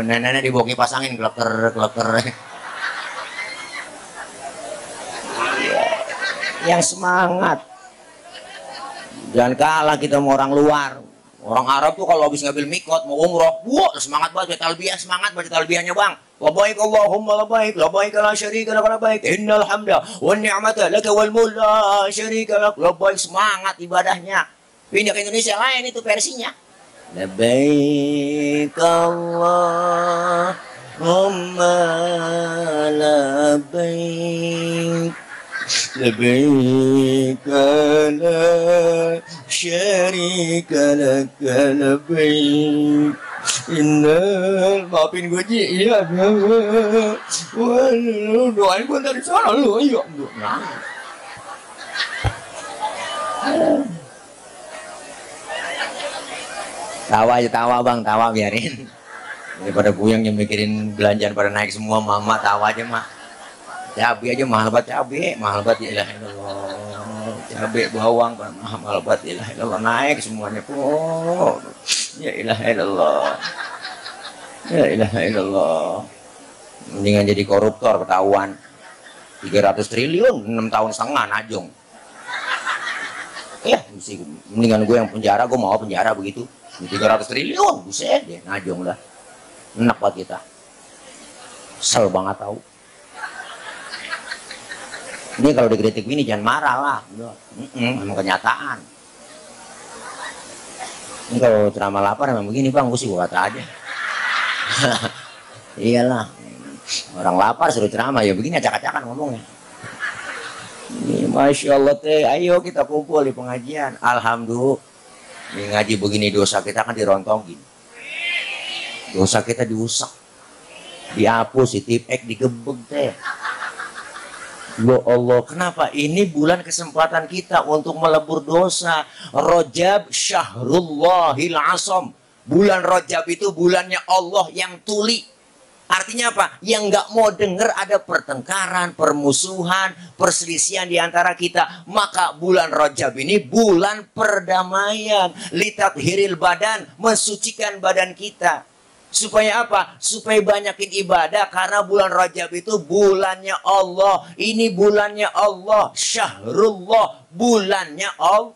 Nenek dibawa kipas angin kleker. Yang semangat. Jangan kalah kita sama orang luar. Orang Arab tuh kalau habis ngambil mikot mau umroh, semangat banget baca talbiyah, semangat baca talbiyahnya bang. Labbaik Allahumma labbaik, labbaik la syarika lak labbaik, innal hamda wan ni'mata laka wal mulk la syarika lak. Labbaik semangat ibadahnya. Pindah ke Indonesia lain itu versinya. Labbaik Allahumma labbaik labbaik la syarika lak labbaik innal, maafin gue Ji, iya doain gue dari sana lu, ayo. Tawa aja, tawa bang, tawa biarin. Daripada gue yang mikirin belanjaan pada naik semua, mama tawa aja mah. Cabai aja mahal banget, cabai mahal banget, ya ilah ilallah. Cabai bawang mahal banget, ya ilah ilallah, naik semuanya kok. Ya ilah ilallah. Ya ilah ilallah. Mendingan jadi koruptor ketahuan. 300 triliun 6 tahun setengah najong. Ya, mendingan gue yang penjara, gue mau penjara begitu. 300 triliun, buset deh, najong lah. Enak buat kita. Sel banget tahu. Ini kalau dikritik ini jangan marah lah. Memang kenyataan. Ini kalau ceramah lapar memang begini bang, gue sih gue kata aja. Iyalah. Orang lapar suruh ceramah ya begini, acak-acakan ngomongnya. Ini Masya Allah teh, ayo kita kumpul di pengajian. Alhamdulillah. Ini ngaji begini dosa kita kan dirontongin. Dosa kita diusap, dihapus, ditipek, digebeg teh. Ya Allah, kenapa? Ini bulan kesempatan kita untuk melebur dosa. Rajab Syahrullahil Asam. Bulan Rajab itu bulannya Allah yang tuli. Artinya apa? Yang nggak mau dengar ada pertengkaran, permusuhan, perselisihan di antara kita. Maka bulan Rajab ini bulan perdamaian. Litathiril badan, mensucikan badan kita. Supaya apa? Supaya banyakin ibadah. Karena bulan Rajab itu bulannya Allah. Ini bulannya Allah. Syahrullah, bulannya Allah.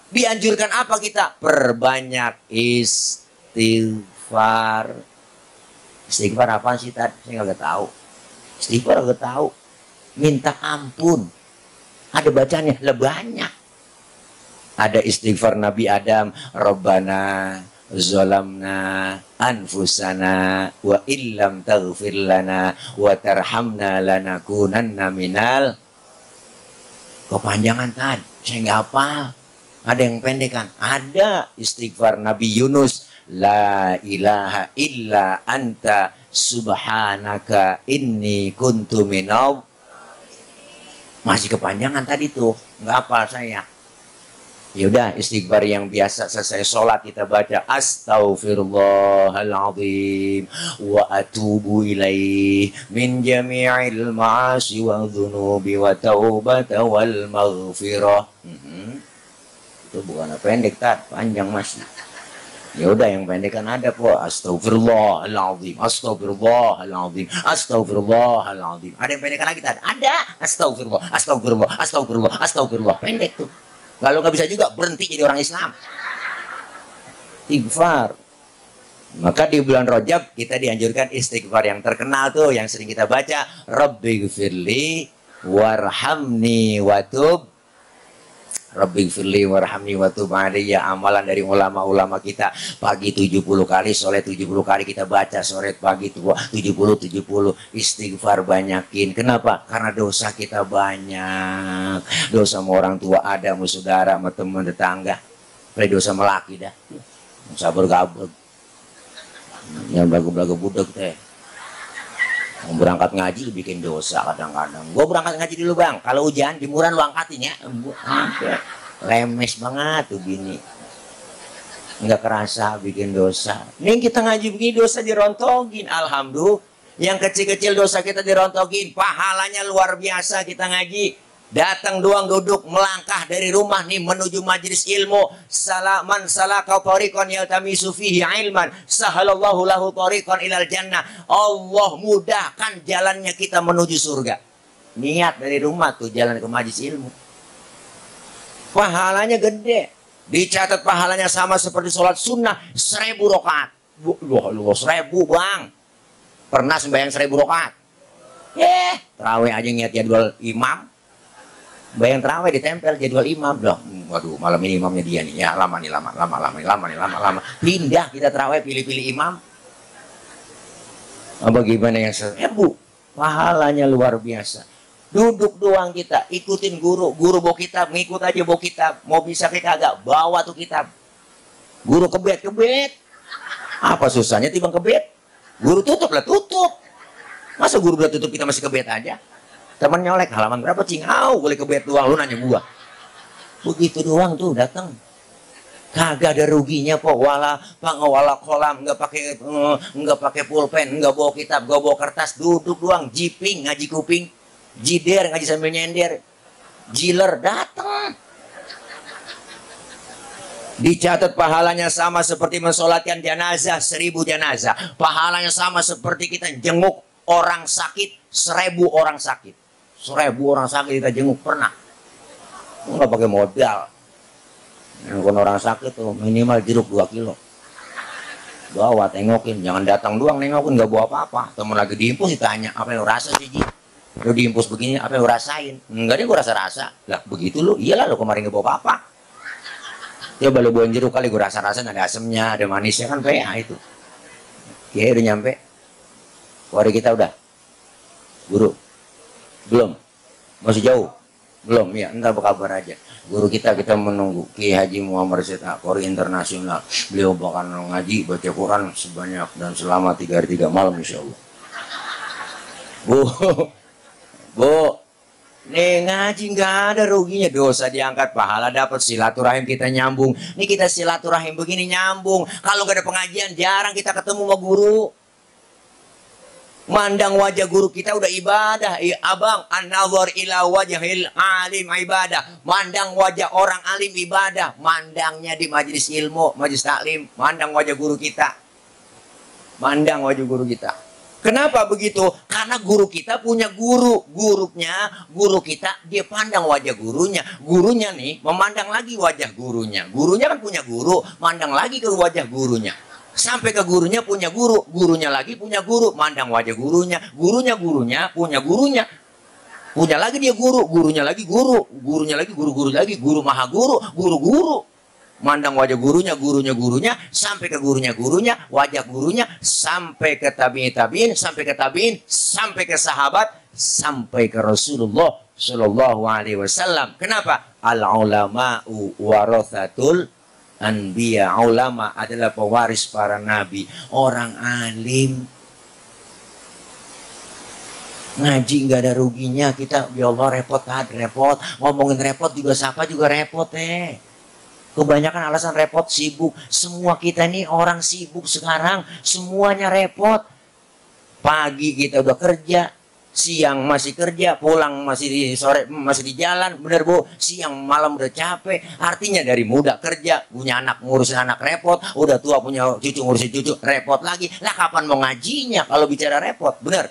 Dianjurkan apa kita? Perbanyak istighfar. Istighfar apa sih tadi? Saya nggak tahu. Istighfar nggak tahu. Minta ampun. Ada bacanya, banyak. Ada istighfar Nabi Adam. Rabbana zalamna anfusana wa illam taghfir lana wa tarhamna lanakunanna minal. Kepanjangan tadi. Saya nggak hafal. Ada yang pendek kan? Ada istighfar Nabi Yunus. La ilaha illa anta subhanaka inni kuntu minal. Masih kepanjangan tadi tuh, nggak hafal saya. Yaudah, istighfar yang biasa selesai sholat kita baca astaghfirullahaladzim wa atubu ilaih min jami'il ma'asi wa dhunubi wa taubata wal maghfirah. Itu bukan pendek, panjang masih. Ya udah yang pendek kan ada kok. Astagfirullahaladzim, astagfirullahaladzim, astagfirullahaladzim. Ada yang pendek lagi tadi? Ada. Astagfirullah, astagfirullah, astagfirullah, astagfirullah. Pendek tuh. Kalau nggak bisa juga berhenti jadi orang Islam. Istighfar. Maka di bulan Rajab kita dianjurkan istighfar yang terkenal tuh, yang sering kita baca. Rabbighfirli warhamni watub. Rabbighfirli warhamni watub alayya. Amalan dari ulama-ulama kita. Pagi 70 kali, sore 70 kali kita baca, sore pagi 70 istighfar banyakin. Kenapa? Karena dosa kita banyak. Dosa sama orang tua ada, sama saudara, sama teman tetangga. Apalagi dosa sama laki dah. Sabar gabut. Yang belagu-belagu budak teh. Mau berangkat ngaji bikin dosa kadang-kadang. Gue berangkat ngaji dulu bang. Kalau hujan jemuran lu angkatin ya. Lemes banget tuh gini. Nggak kerasa bikin dosa. Nih kita ngaji begini dosa dirontogin. Alhamdulillah. Yang kecil-kecil dosa kita dirontogin. Pahalanya luar biasa kita ngaji. Datang doang duduk melangkah dari rumah nih menuju majelis ilmu. Salaman salaka tariqan yaltamisu fihi ilman sahalallahu lahu tariqan ilal jannah. Allah mudahkan jalannya kita menuju surga. Niat dari rumah tuh jalan ke majelis ilmu. Pahalanya gede. Dicatat pahalanya sama seperti sholat sunnah 1000 rakaat. Wah, 1000 bang. Pernah sembahyang 1000 rakaat. Terawih aja ngeliat jadwal imam. Bayang terawih ditempel jadwal imam loh. Waduh, malam ini imamnya dia nih. Ya, lama. Pindah kita terawih pilih-pilih imam. Apa gimana yang 1000? Pahalanya luar biasa. Duduk doang kita, ikutin guru. Guru bawa kitab, ngikut aja bawa kitab. Mau bisa kayak kagak, bawa tuh kitab. Guru kebet. Apa susahnya timbang kebet? Guru tutup lah, tutup. Masa guru udah tutup kita masih kebet aja? Temen nyolek, halaman berapa cing? Boleh kebet doang, lu nanya gua. Begitu doang tuh datang. Kagak ada ruginya kok, wala kolam, nggak pakai pulpen, nggak bawa kitab, nggak bawa kertas, duduk doang, jiping, ngaji kuping, jider, ngaji sambil nyender, jiler, datang. Dicatat pahalanya sama seperti mensolatkan jenazah 1000 jenazah. Pahalanya sama seperti kita jenguk orang sakit 1000 orang sakit. 1000 orang sakit kita jenguk pernah. Nggak pakai modal. Kalau orang sakit tuh minimal jeruk 2 kilo. Bawa tengokin, jangan datang doang nengokin, nggak bawa apa-apa. Temen lagi diimpus ditanya, apa yang lo rasa sih Ji? Lo diimpus begini, apa yang lo rasain? Enggak deh, gue rasa-rasa. Lah begitu lo, iyalah lo kemarin nggak bawa apa-apa. Ya baru bawa jeruk kali, gue rasa-rasa ada asemnya, ada manisnya kan PA itu. Oke, udah nyampe. Hari kita udah. Guru, belum? Masih jauh? Belum, ya entar berkabar aja. Guru kita menunggu Ki Haji Muhammad Syed Aqori Internasional. Beliau bakal ngaji baca Quran sebanyak dan selama 3 hari 3 malam insya Allah. Bu, nih ngaji nggak ada ruginya, dosa diangkat, pahala dapat, silaturahim kita nyambung. Nih kita silaturahim begini nyambung. Kalau gak ada pengajian jarang kita ketemu sama guru. Mandang wajah guru kita udah ibadah. Abang, an-nazar ila wajhil alim ibadah. Mandang wajah orang alim ibadah. Mandangnya di majelis ilmu, majelis taklim, mandang wajah guru kita. Mandang wajah guru kita. Kenapa begitu? Karena guru kita punya guru. Guru kita dia pandang wajah gurunya. Gurunya nih memandang lagi wajah gurunya. Gurunya kan punya guru, mandang lagi ke wajah gurunya. Sampai ke gurunya punya guru, gurunya lagi punya guru, mandang wajah gurunya, gurunya punya gurunya, punya lagi dia guru, gurunya lagi guru, gurunya lagi guru lagi, guru maha guru, mandang wajah gurunya, sampai ke gurunya, wajah gurunya, sampai ke tabiin, sampai ke sahabat, sampai ke Rasulullah Shallallahu Alaihi Wasallam. Kenapa? Al ulama'u warathatul anbiya. Ulama adalah pewaris para nabi. Orang alim ngaji nggak ada ruginya. Kita ya Allah repot ngomongin repot juga, siapa juga repot kebanyakan alasan repot, sibuk. Semua kita nih orang sibuk sekarang, semuanya repot. Pagi kita udah kerja, siang masih kerja, pulang masih di sore masih di jalan, bener Bu, siang malam udah capek. Artinya dari muda kerja, punya anak ngurusin anak repot, udah tua punya cucu ngurusin cucu repot lagi. Lah kapan mau ngajinya kalau bicara repot? Bener.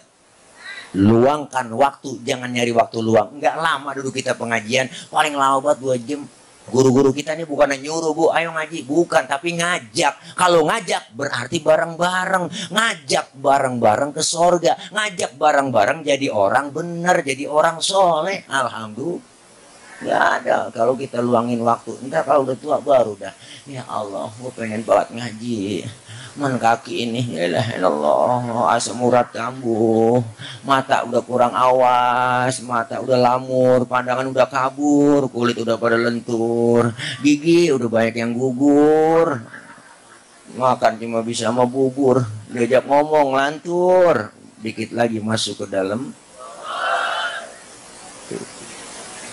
Luangkan waktu, jangan nyari waktu luang. Nggak lama duduk kita pengajian, paling lama buat 2 jam. Guru-guru kita ini bukan nyuruh Bu, ayo ngaji, bukan, tapi ngajak. Kalau ngajak berarti bareng-bareng, ngajak bareng-bareng ke sorga, ngajak bareng-bareng jadi orang benar, jadi orang soleh. Alhamdulillah. Nggak ada kalau kita luangin waktu. Entar kalau udah tua baru dah, ya Allah, gue pengen banget ngaji. Man kaki ini, ya Allah, asam urat kambuh, mata udah kurang awas, mata udah lamur, pandangan udah kabur, kulit udah pada lentur, gigi udah banyak yang gugur, makan cuma bisa sama bubur, diajak ngomong lantur, dikit lagi masuk ke dalam.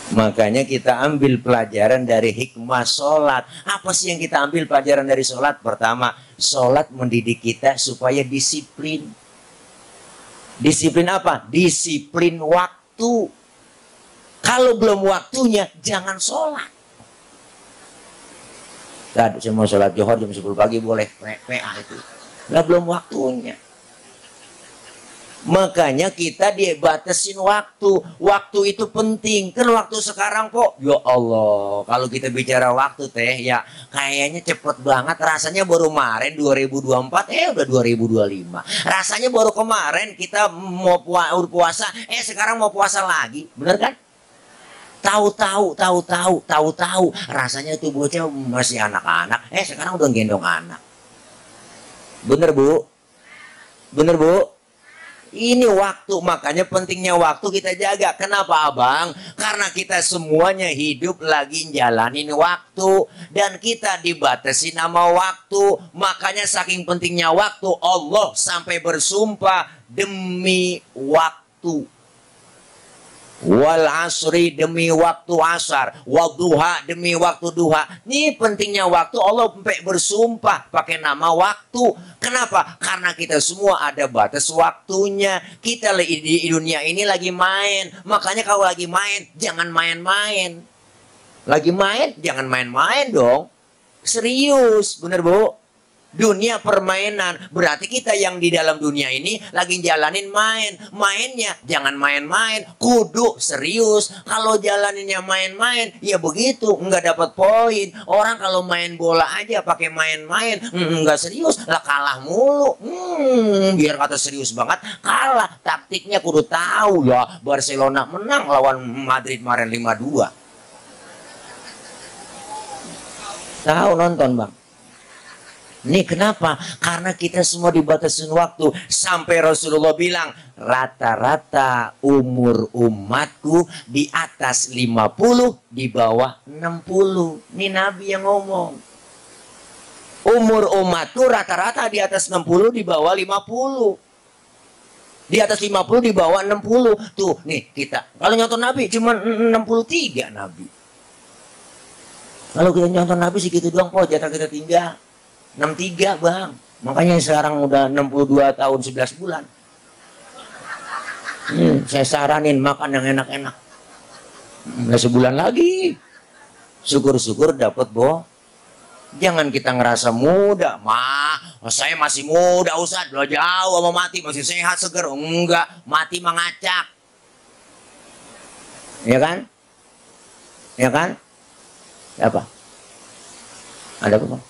Makanya kita ambil pelajaran dari hikmah sholat. Apa sih yang kita ambil pelajaran dari sholat? Pertama, sholat mendidik kita supaya disiplin. Disiplin apa? Disiplin waktu. Kalau belum waktunya, jangan sholat. Tadi saya mau sholat Johor jam 10 pagi boleh, PA itu. Nah, belum waktunya. Makanya kita dibatasin waktu. Waktu itu penting. Kan waktu sekarang kok, ya Allah, kalau kita bicara waktu ya kayaknya cepet banget. Rasanya baru kemarin 2024, udah 2025. Rasanya baru kemarin kita mau puasa, sekarang mau puasa lagi. Bener kan? Tahu-tahu. Rasanya tuh bocah masih anak-anak, sekarang udah gendong anak. Bener Bu? Ini waktu, makanya pentingnya waktu kita jaga. Kenapa abang? Karena kita semuanya hidup lagi jalanin waktu. Dan kita dibatasi nama waktu. Makanya saking pentingnya waktu, Allah sampai bersumpah demi waktu. Wal asri, demi waktu asar, wal duha, demi waktu duha. Ini pentingnya waktu, Allah sampai bersumpah pakai nama waktu. Kenapa? Karena kita semua ada batas waktunya. Kita di dunia ini lagi main. Makanya kalau lagi main, jangan main-main. Lagi main, jangan main-main dong. Serius, bener Bu? Dunia permainan. Berarti kita yang di dalam dunia ini lagi jalanin main. Mainnya jangan main-main, kudu serius. Kalau jalaninnya main-main, ya begitu, nggak dapat poin. Orang kalau main bola aja pakai main-main, nggak serius, lah kalah mulu. Biar kata serius banget, kalah. Taktiknya kudu tahu ya. Barcelona menang lawan Madrid kemarin 5-2. Tahu nonton bang? Ini kenapa? Karena kita semua dibatasin waktu. Sampai Rasulullah bilang, rata-rata umur umatku di atas 50, di bawah 60. Ini Nabi yang ngomong. Umur umatku rata-rata di atas 60, di bawah 50. Di atas 50, di bawah 60. Tuh, nih kita. Kalau nyonton Nabi cuma 63 Nabi. Kalau kita nyonton Nabi segitu doang, kok jatah kita tinggal. 63 bang. Makanya sekarang udah 62 tahun 11 bulan. Saya saranin makan yang enak-enak. Nggak sebulan lagi. Syukur-syukur dapat Bo. Jangan kita ngerasa muda. Saya masih muda Ustaz. Udah jauh sama mati. Masih sehat seger. Enggak. Mati mengacak. Ya kan? Ya kan? Apa? Ada apa bang?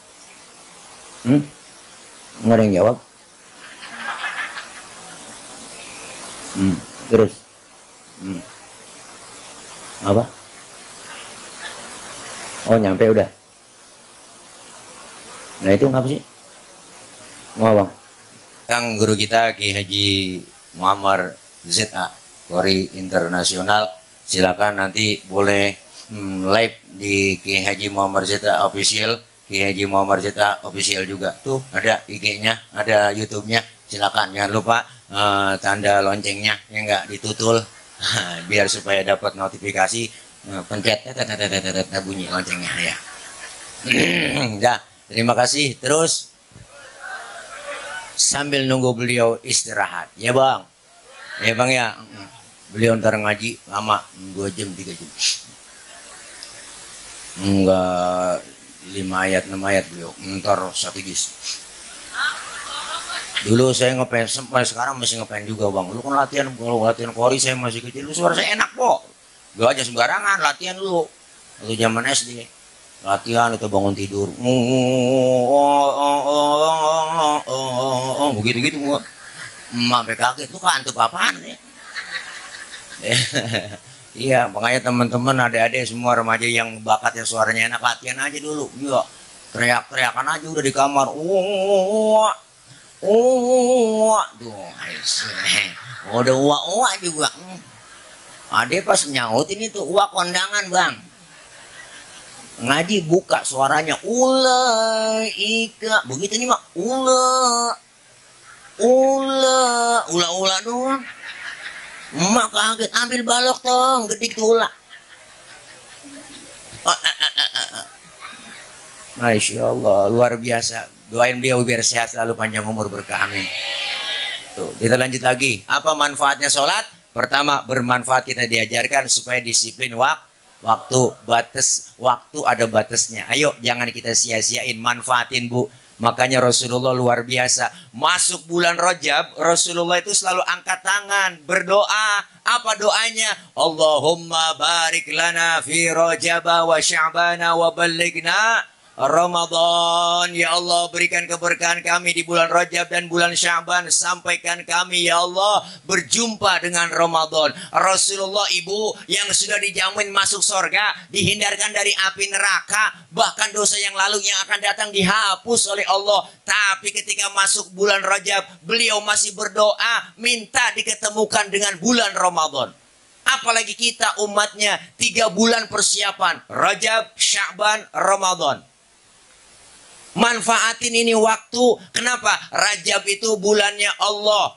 Nggak ada yang jawab. Terus apa? Oh nyampe udah. Nah itu ngapa sih? Mau bang? Kang guru kita Ki Haji Muammar ZA Qori Internasional. Silakan nanti boleh live di Ki Haji Muammar ZA Official. Ki Haji Muammar ZA Official juga. Tuh ada IG-nya, ada YouTube-nya. Silakan jangan lupa tanda loncengnya yang enggak ditutul biar supaya dapat notifikasi. Pencet bunyi loncengnya ya. Dah, terima kasih. Terus sambil nunggu beliau istirahat, ya bang. Ya bang ya. Beliau ntar ngaji lama 2 jam 3 jam. Enggak 5 ayat 6 ayat beliau ntar strategis. Dulu saya ngepen, sampai sekarang masih ngepen juga bang. Dulu kan latihan, kalau latihan Qori saya masih kecil, suara saya enak kok. Gak aja sembarangan latihan dulu. Waktu zaman SD latihan itu bangun tidur, begitu gua. Sampai kaget tuh kan, tuh apaan ya? Iya, makanya teman-teman adik-adik semua remaja yang bakatnya suaranya enak, latihan aja dulu. Iya, teriak-teriakan aja udah di kamar. Udah uak juga. Adek pas nyautin itu uak kondangan bang. Ngaji buka suaranya ulaika, begitu nih mak. Ula doang. Emak kaget, ambil balok tong, gedik tulah. Masya Allah, luar biasa. Doain beliau biar sehat selalu, panjang umur, berkah, amin. Tuh, kita lanjut lagi. Apa manfaatnya sholat? Pertama, bermanfaat, kita diajarkan supaya disiplin waktu. Waktu ada batasnya. Ayo, jangan kita sia-siain, manfaatin bu. Makanya Rasulullah luar biasa. Masuk bulan Rajab, Rasulullah itu selalu angkat tangan, berdoa. Apa doanya? Allahumma barik lana fi Rajab wa Sya'bana wa ballighna Ramadan. Ya Allah, berikan keberkahan kami di bulan Rajab dan bulan Sya'ban. Sampaikan kami ya Allah berjumpa dengan Ramadan. Rasulullah ibu yang sudah dijamin masuk surga, dihindarkan dari api neraka, bahkan dosa yang lalu yang akan datang dihapus oleh Allah. Tapi ketika masuk bulan Rajab, beliau masih berdoa minta diketemukan dengan bulan Ramadan. Apalagi kita umatnya 3 bulan persiapan, Rajab, Sya'ban, Ramadan. Manfaatin ini waktu. Kenapa? Rajab itu bulannya Allah.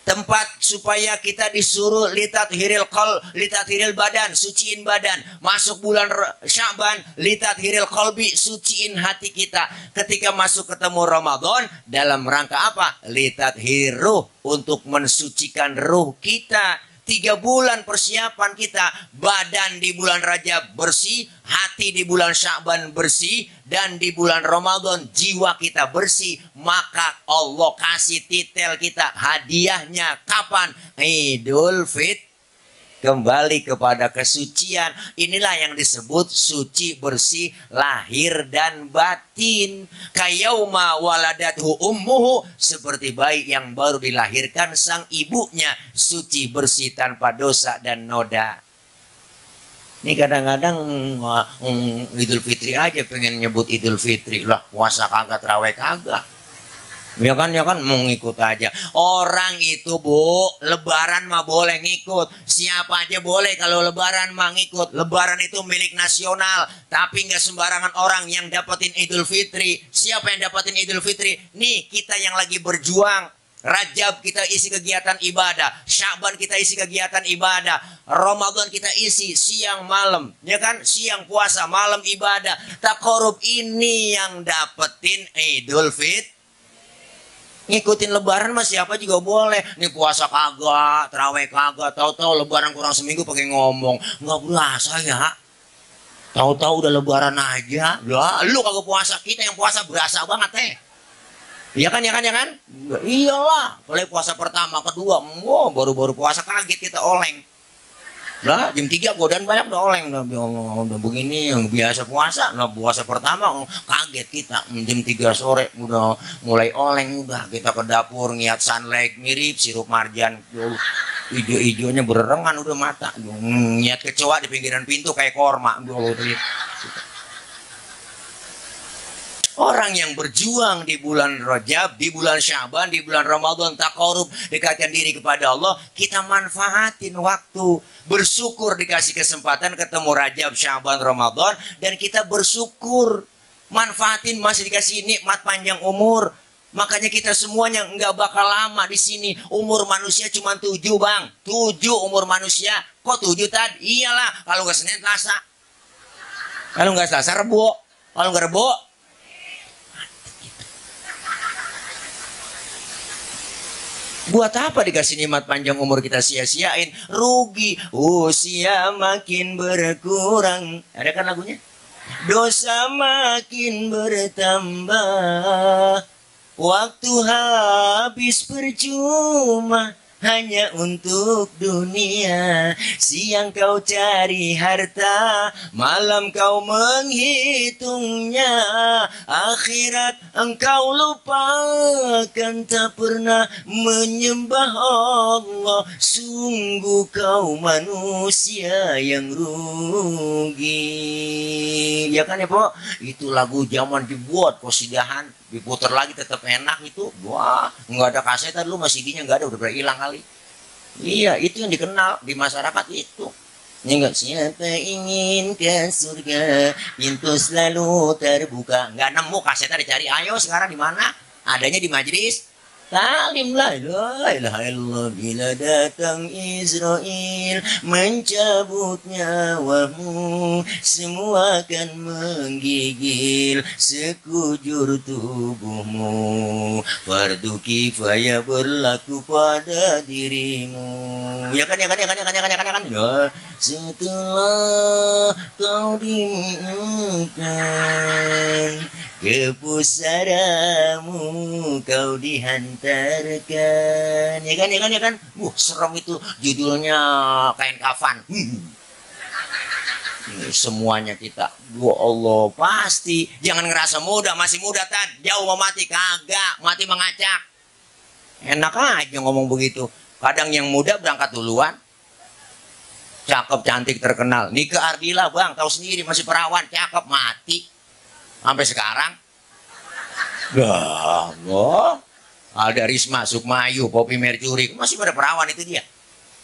Tempat supaya kita disuruh litathiril badan, suciin badan. Masuk bulan Sya'ban, litathiril qalbi, suciin hati kita. Ketika masuk ketemu Ramadan, dalam rangka apa? Litathiruh, untuk mensucikan ruh kita. 3 bulan persiapan kita. Badan di bulan Rajab bersih, hati di bulan Sya'ban bersih, dan di bulan Ramadan jiwa kita bersih. Maka Allah kasih titel kita, hadiahnya kapan? Idul Fitri. Kembali kepada kesucian. Inilah yang disebut suci bersih lahir dan batin. Kayauma waladathu ummuhu, seperti bayi yang baru dilahirkan sang ibunya, suci bersih tanpa dosa dan noda. Ini kadang-kadang Idul Fitri aja pengen nyebut Idul Fitri. Lah puasa kagak, terawih kagak. Ya kan mau ngikut aja. Orang itu bu, lebaran mah boleh ngikut. Siapa aja boleh kalau lebaran mah ngikut. Lebaran itu milik nasional. Tapi nggak sembarangan orang yang dapetin Idul Fitri. Siapa yang dapetin Idul Fitri? Nih kita yang lagi berjuang. Rajab kita isi kegiatan ibadah. Sya'ban kita isi kegiatan ibadah. Ramadan kita isi siang malam. Ya kan? Siang puasa, malam ibadah. Taqarrub ini yang dapetin Idul Fitri. Ngikutin lebaran mah siapa juga boleh. Nih puasa kagak, terawih kagak, tahu-tahu lebaran kurang seminggu pakai ngomong nggak berasa ya. Tahu-tahu udah lebaran aja. Lah, lu kagak puasa, kita yang puasa berasa banget teh. Iya kan? Iyalah. Kalau puasa pertama, kedua, baru-baru puasa kaget kita oleng. Lah jam 3 godaan banyak udah oleng, udah begini yang biasa puasa. Nah puasa pertama kaget kita jam 3 sore udah mulai oleng. Udah kita ke dapur ngiat sunlight mirip sirup marjan, hijau-hijaunya berengan udah mata. Ngiat kecoa di pinggiran pintu kayak korma. Orang yang berjuang di bulan Rajab, di bulan Sya'ban, di bulan Ramadan, taqarrub, dekatkan diri kepada Allah, kita manfaatin waktu. Bersyukur dikasih kesempatan ketemu Rajab, Sya'ban, Ramadan, dan kita bersyukur. Manfaatin masih dikasih nikmat panjang umur. Makanya kita semuanya nggak bakal lama di sini. Umur manusia cuma 7 bang. 7 umur manusia. Kok 7 tadi? Iyalah, kalau nggak Senin, Selasa. Kalau nggak Selasa, Rebo. Kalau nggak Rebo, buat apa dikasih nikmat panjang umur kita sia-siain? Rugi. Usia makin berkurang. Ada kan lagunya? Dosa makin bertambah. Waktu habis percuma. Hanya untuk dunia. Siang kau cari harta, malam kau menghitungnya. Akhirat engkau lupakan, tak pernah menyembah Allah. Sungguh kau manusia yang rugi. Ya kan ya Pak? Itu lagu zaman dibuat kosidahan, diputar lagi tetap enak itu. Wah, nggak ada kaset dulu, masih CD-nya nggak ada, udah hilang kali. Iya, itu yang dikenal di masyarakat itu. Enggak, siapa ingin ke surga, pintu selalu terbuka. Nggak nemu kasetnya, dicari. Ayo sekarang di mana? Adanya di majelis taklim. La ilaha illallah. Bila datang Israel mencabut nyawamu, semua akan menggigil sekujur tubuhmu. Fardu kifayah berlaku pada dirimu. Ya kan. Ya, setelah kau dimimpikan ke pusaramu, kau dihantarkan. Ya kan. Serem itu judulnya, kain kafan. semuanya kita. Ya Allah, pasti. Jangan ngerasa muda, masih muda Tan. Jauh mau mati, kagak. Mati mengacak. Enak aja ngomong begitu. Kadang yang muda berangkat duluan. Cakep, cantik, terkenal. Nika Ardila bang, tahu sendiri masih perawan, cakep, mati. Sampai sekarang. Dah, ada Risma, Sukmayu, Poppy Mercury, masih pada perawan itu dia.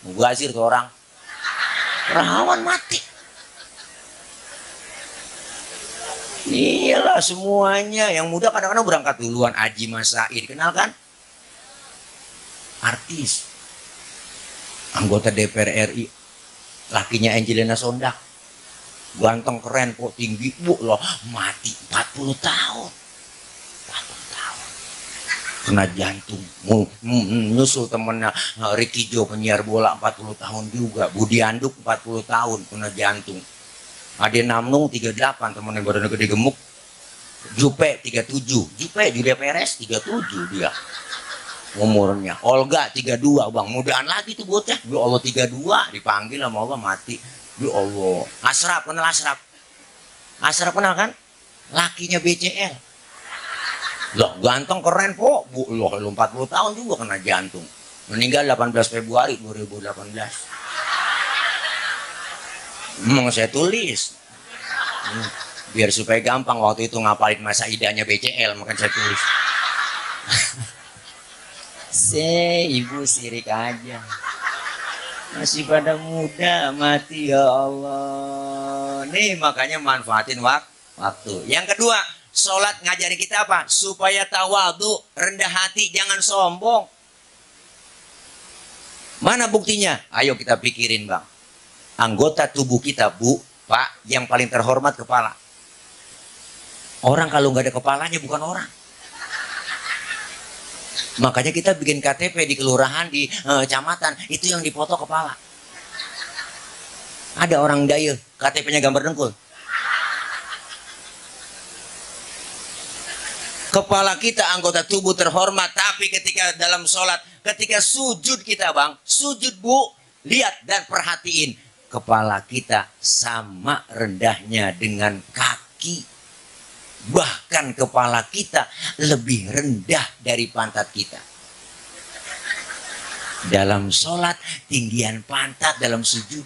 Mubazir tuh orang. Perawan mati. Iyalah semuanya. Yang muda kadang-kadang berangkat duluan. Aji Mas Said, kenal kan? Artis. Anggota DPR RI. Lakinya Angelina Sondak. Ganteng, keren, kok tinggi. Bu loh, mati 40 tahun. 40 tahun. Kena jantung. Nyusul temennya Ricky Jo, penyiar bola 40 tahun juga. Budi Anduk 40 tahun kena jantung. Ade Namnung 38, temennya badannya gede gemuk. Jupe 37. Jupe Julia Perez 37 dia. Umurnya. Olga 32 bang, mudaan lagi tuh bocah. Ya Allah 32 dipanggil sama Allah mati. Ya Allah. Asraf, kenal Asraf? Asraf kenal kan? Lakinya BCL. Loh ganteng keren kok. Bu loh 40 tahun juga kena jantung. Meninggal 18 Februari 2018. Memang saya tulis. Biar supaya gampang waktu itu ngapalin masa idahnya BCL, makanya saya tulis. Ibu sirik aja. Masih pada muda mati ya Allah. Nih makanya manfaatin waktu. Yang kedua, sholat ngajarin kita apa? Supaya tawadhu, rendah hati, jangan sombong. Mana buktinya? Ayo kita pikirin bang. Anggota tubuh kita bu, pak, yang paling terhormat kepala. Orang kalau nggak ada kepalanya bukan orang. Makanya kita bikin KTP di kelurahan, di kecamatan, itu yang dipoto kepala. Ada orang daya, KTP-nya gambar dengkul. Kepala kita anggota tubuh terhormat, tapi ketika dalam sholat, ketika sujud kita bang, sujud bu, lihat dan perhatiin. Kepala kita sama rendahnya dengan kaki. Bahkan kepala kita lebih rendah dari pantat kita. Dalam sholat, tinggian pantat dalam sujud.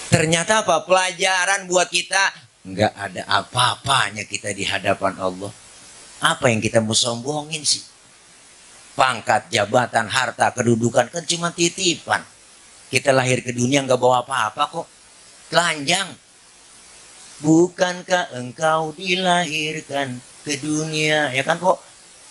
Ternyata apa? Pelajaran buat kita. Nggak ada apa-apanya kita di hadapan Allah. Apa yang kita mau sombongin sih? Pangkat, jabatan, harta, kedudukan kan cuma titipan. Kita lahir ke dunia nggak bawa apa-apa kok. Telanjang. Bukankah engkau dilahirkan ke dunia, ya kan kok,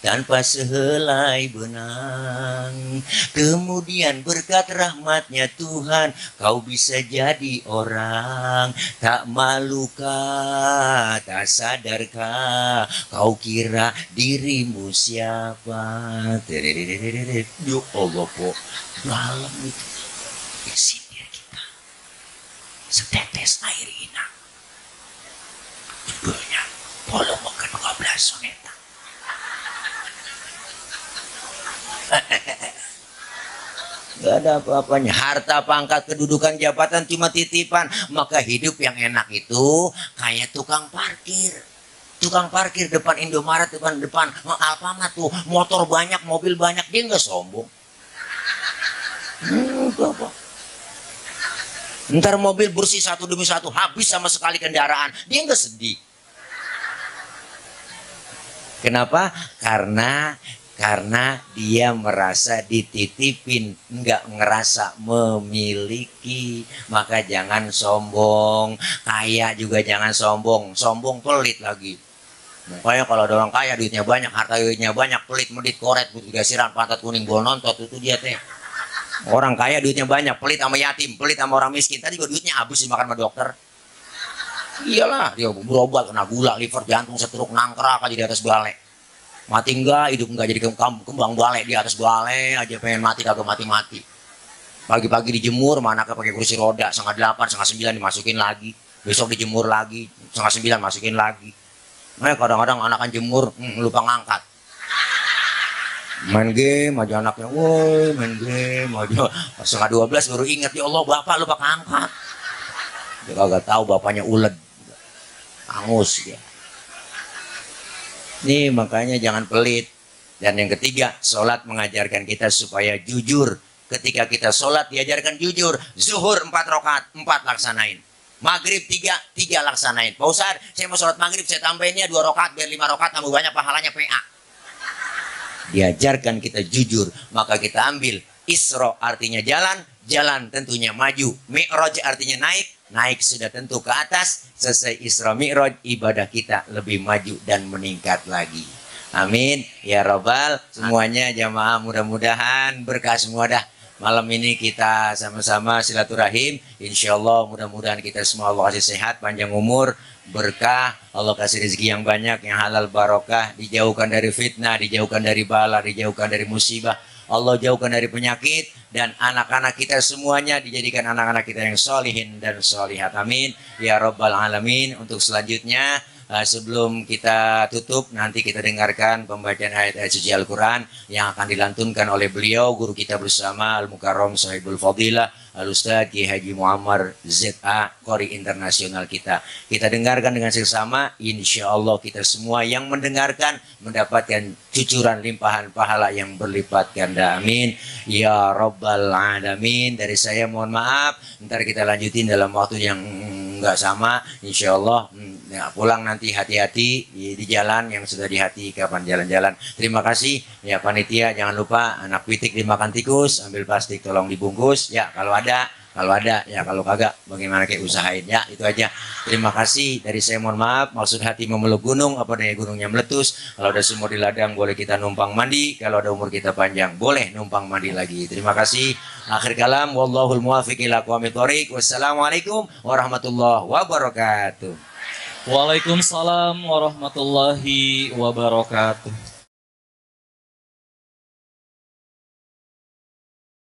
tanpa sehelai benang. Kemudian berkat rahmatnya Tuhan, kau bisa jadi orang. Tak malukah, tak sadarkah, kau kira dirimu siapa? Ya Allah kok, dalam itu isi diri kita. Setetes air inang. Judulnya Polo Makan 12 Soneta. Gak ada apa-apanya. Harta, pangkat, kedudukan, jabatan cuma titipan. Maka hidup yang enak itu kayak tukang parkir. Tukang parkir depan Indomaret, depan Alfamart tuh. Motor banyak, mobil banyak. Dia nggak sombong. Apa? Ntar mobil bersih satu demi satu, habis sama sekali kendaraan. Dia nggak sedih. Kenapa? Karena dia merasa dititipin, nggak ngerasa memiliki. Maka jangan sombong. Kaya juga jangan sombong. Sombong pelit lagi. Makanya kalau ada orang kaya, duitnya banyak, harta duitnya banyak, pelit, medit, koret, putih gasiran, pantat kuning, bol nontot, itu dia teh. Orang kaya duitnya banyak, pelit sama yatim, pelit sama orang miskin. Tadi juga duitnya habis dimakan sama dokter. Iyalah, dia berobat kena gula, liver, jantung, stroke, nangkrak aja di atas balai. Mati enggak, hidup enggak, jadi kembang balai di atas balai aja, pengen mati kagak mati-mati. Pagi-pagi dijemur, mana pakai kursi roda, 7:30, 8:30 dimasukin lagi. Besok dijemur lagi, 8:30 masukin lagi. Nah, kadang-kadang anakan jemur lupa ngangkat. Main game aja anaknya, woi main game aja. Pas setengah 12 baru ingat, ya Allah bapak lupa angkat. Dia kagak tahu bapaknya ulet, angus ya. Nih makanya jangan pelit. Dan yang ketiga, sholat mengajarkan kita supaya jujur. Ketika kita sholat diajarkan jujur. Zuhur 4 rakaat, 4 laksanain. Maghrib 3 laksanain. Pak Ustadz, saya mau sholat maghrib, saya tambahinnya 2 rakaat biar 5 rakaat tambah banyak pahalanya PA. Diajarkan kita jujur, maka kita ambil. Isra artinya jalan, jalan tentunya maju. Mi'raj artinya naik, naik sudah tentu ke atas. Selesai Isra Mi'raj, ibadah kita lebih maju dan meningkat lagi. Amin ya robbal semuanya jamaah, mudah-mudahan berkah semua dah. Malam ini kita sama-sama silaturahim. Insya Allah mudah-mudahan kita semua Allah kasih sehat, panjang umur, berkah, Allah kasih rezeki yang banyak, yang halal barokah, dijauhkan dari fitnah, dijauhkan dari bala, dijauhkan dari musibah, Allah jauhkan dari penyakit, dan anak-anak kita semuanya dijadikan anak-anak kita yang solihin dan solihat. Amin ya robbal alamin. Untuk selanjutnya, sebelum kita tutup, nanti kita dengarkan pembacaan ayat-ayat suci Al-Quran yang akan dilantunkan oleh beliau, guru kita bersama Al-Mukarram Sahibul Fadilah Al-Ustaz Kiai Haji Muammar ZA, Qori internasional kita. Kita dengarkan dengan seksama, insya Allah kita semua yang mendengarkan mendapatkan cucuran limpahan pahala yang berlipat ganda. Amin ya Rabbal Alamin. Dari saya mohon maaf, ntar kita lanjutin dalam waktu yang nggak sama, insya Allah. Ya, pulang nanti hati-hati di jalan, yang sudah di hati kapan jalan-jalan. Terima kasih ya panitia, jangan lupa anak pitik dimakan tikus, ambil plastik tolong dibungkus ya kalau ada ya, kalau kagak bagaimana kayak usahain ya. Itu aja, terima kasih. Dari saya mohon maaf, maksud hati memeluk gunung, apa daya gunungnya meletus. Kalau ada sumur di ladang boleh kita numpang mandi, kalau ada umur kita panjang boleh numpang mandi lagi. Terima kasih. Akhir kalam, wallahul muwaffiq ila aqwamit thoriq. Wassalamualaikum warahmatullahi wabarakatuh. Waalaikumsalam warahmatullahi wabarakatuh.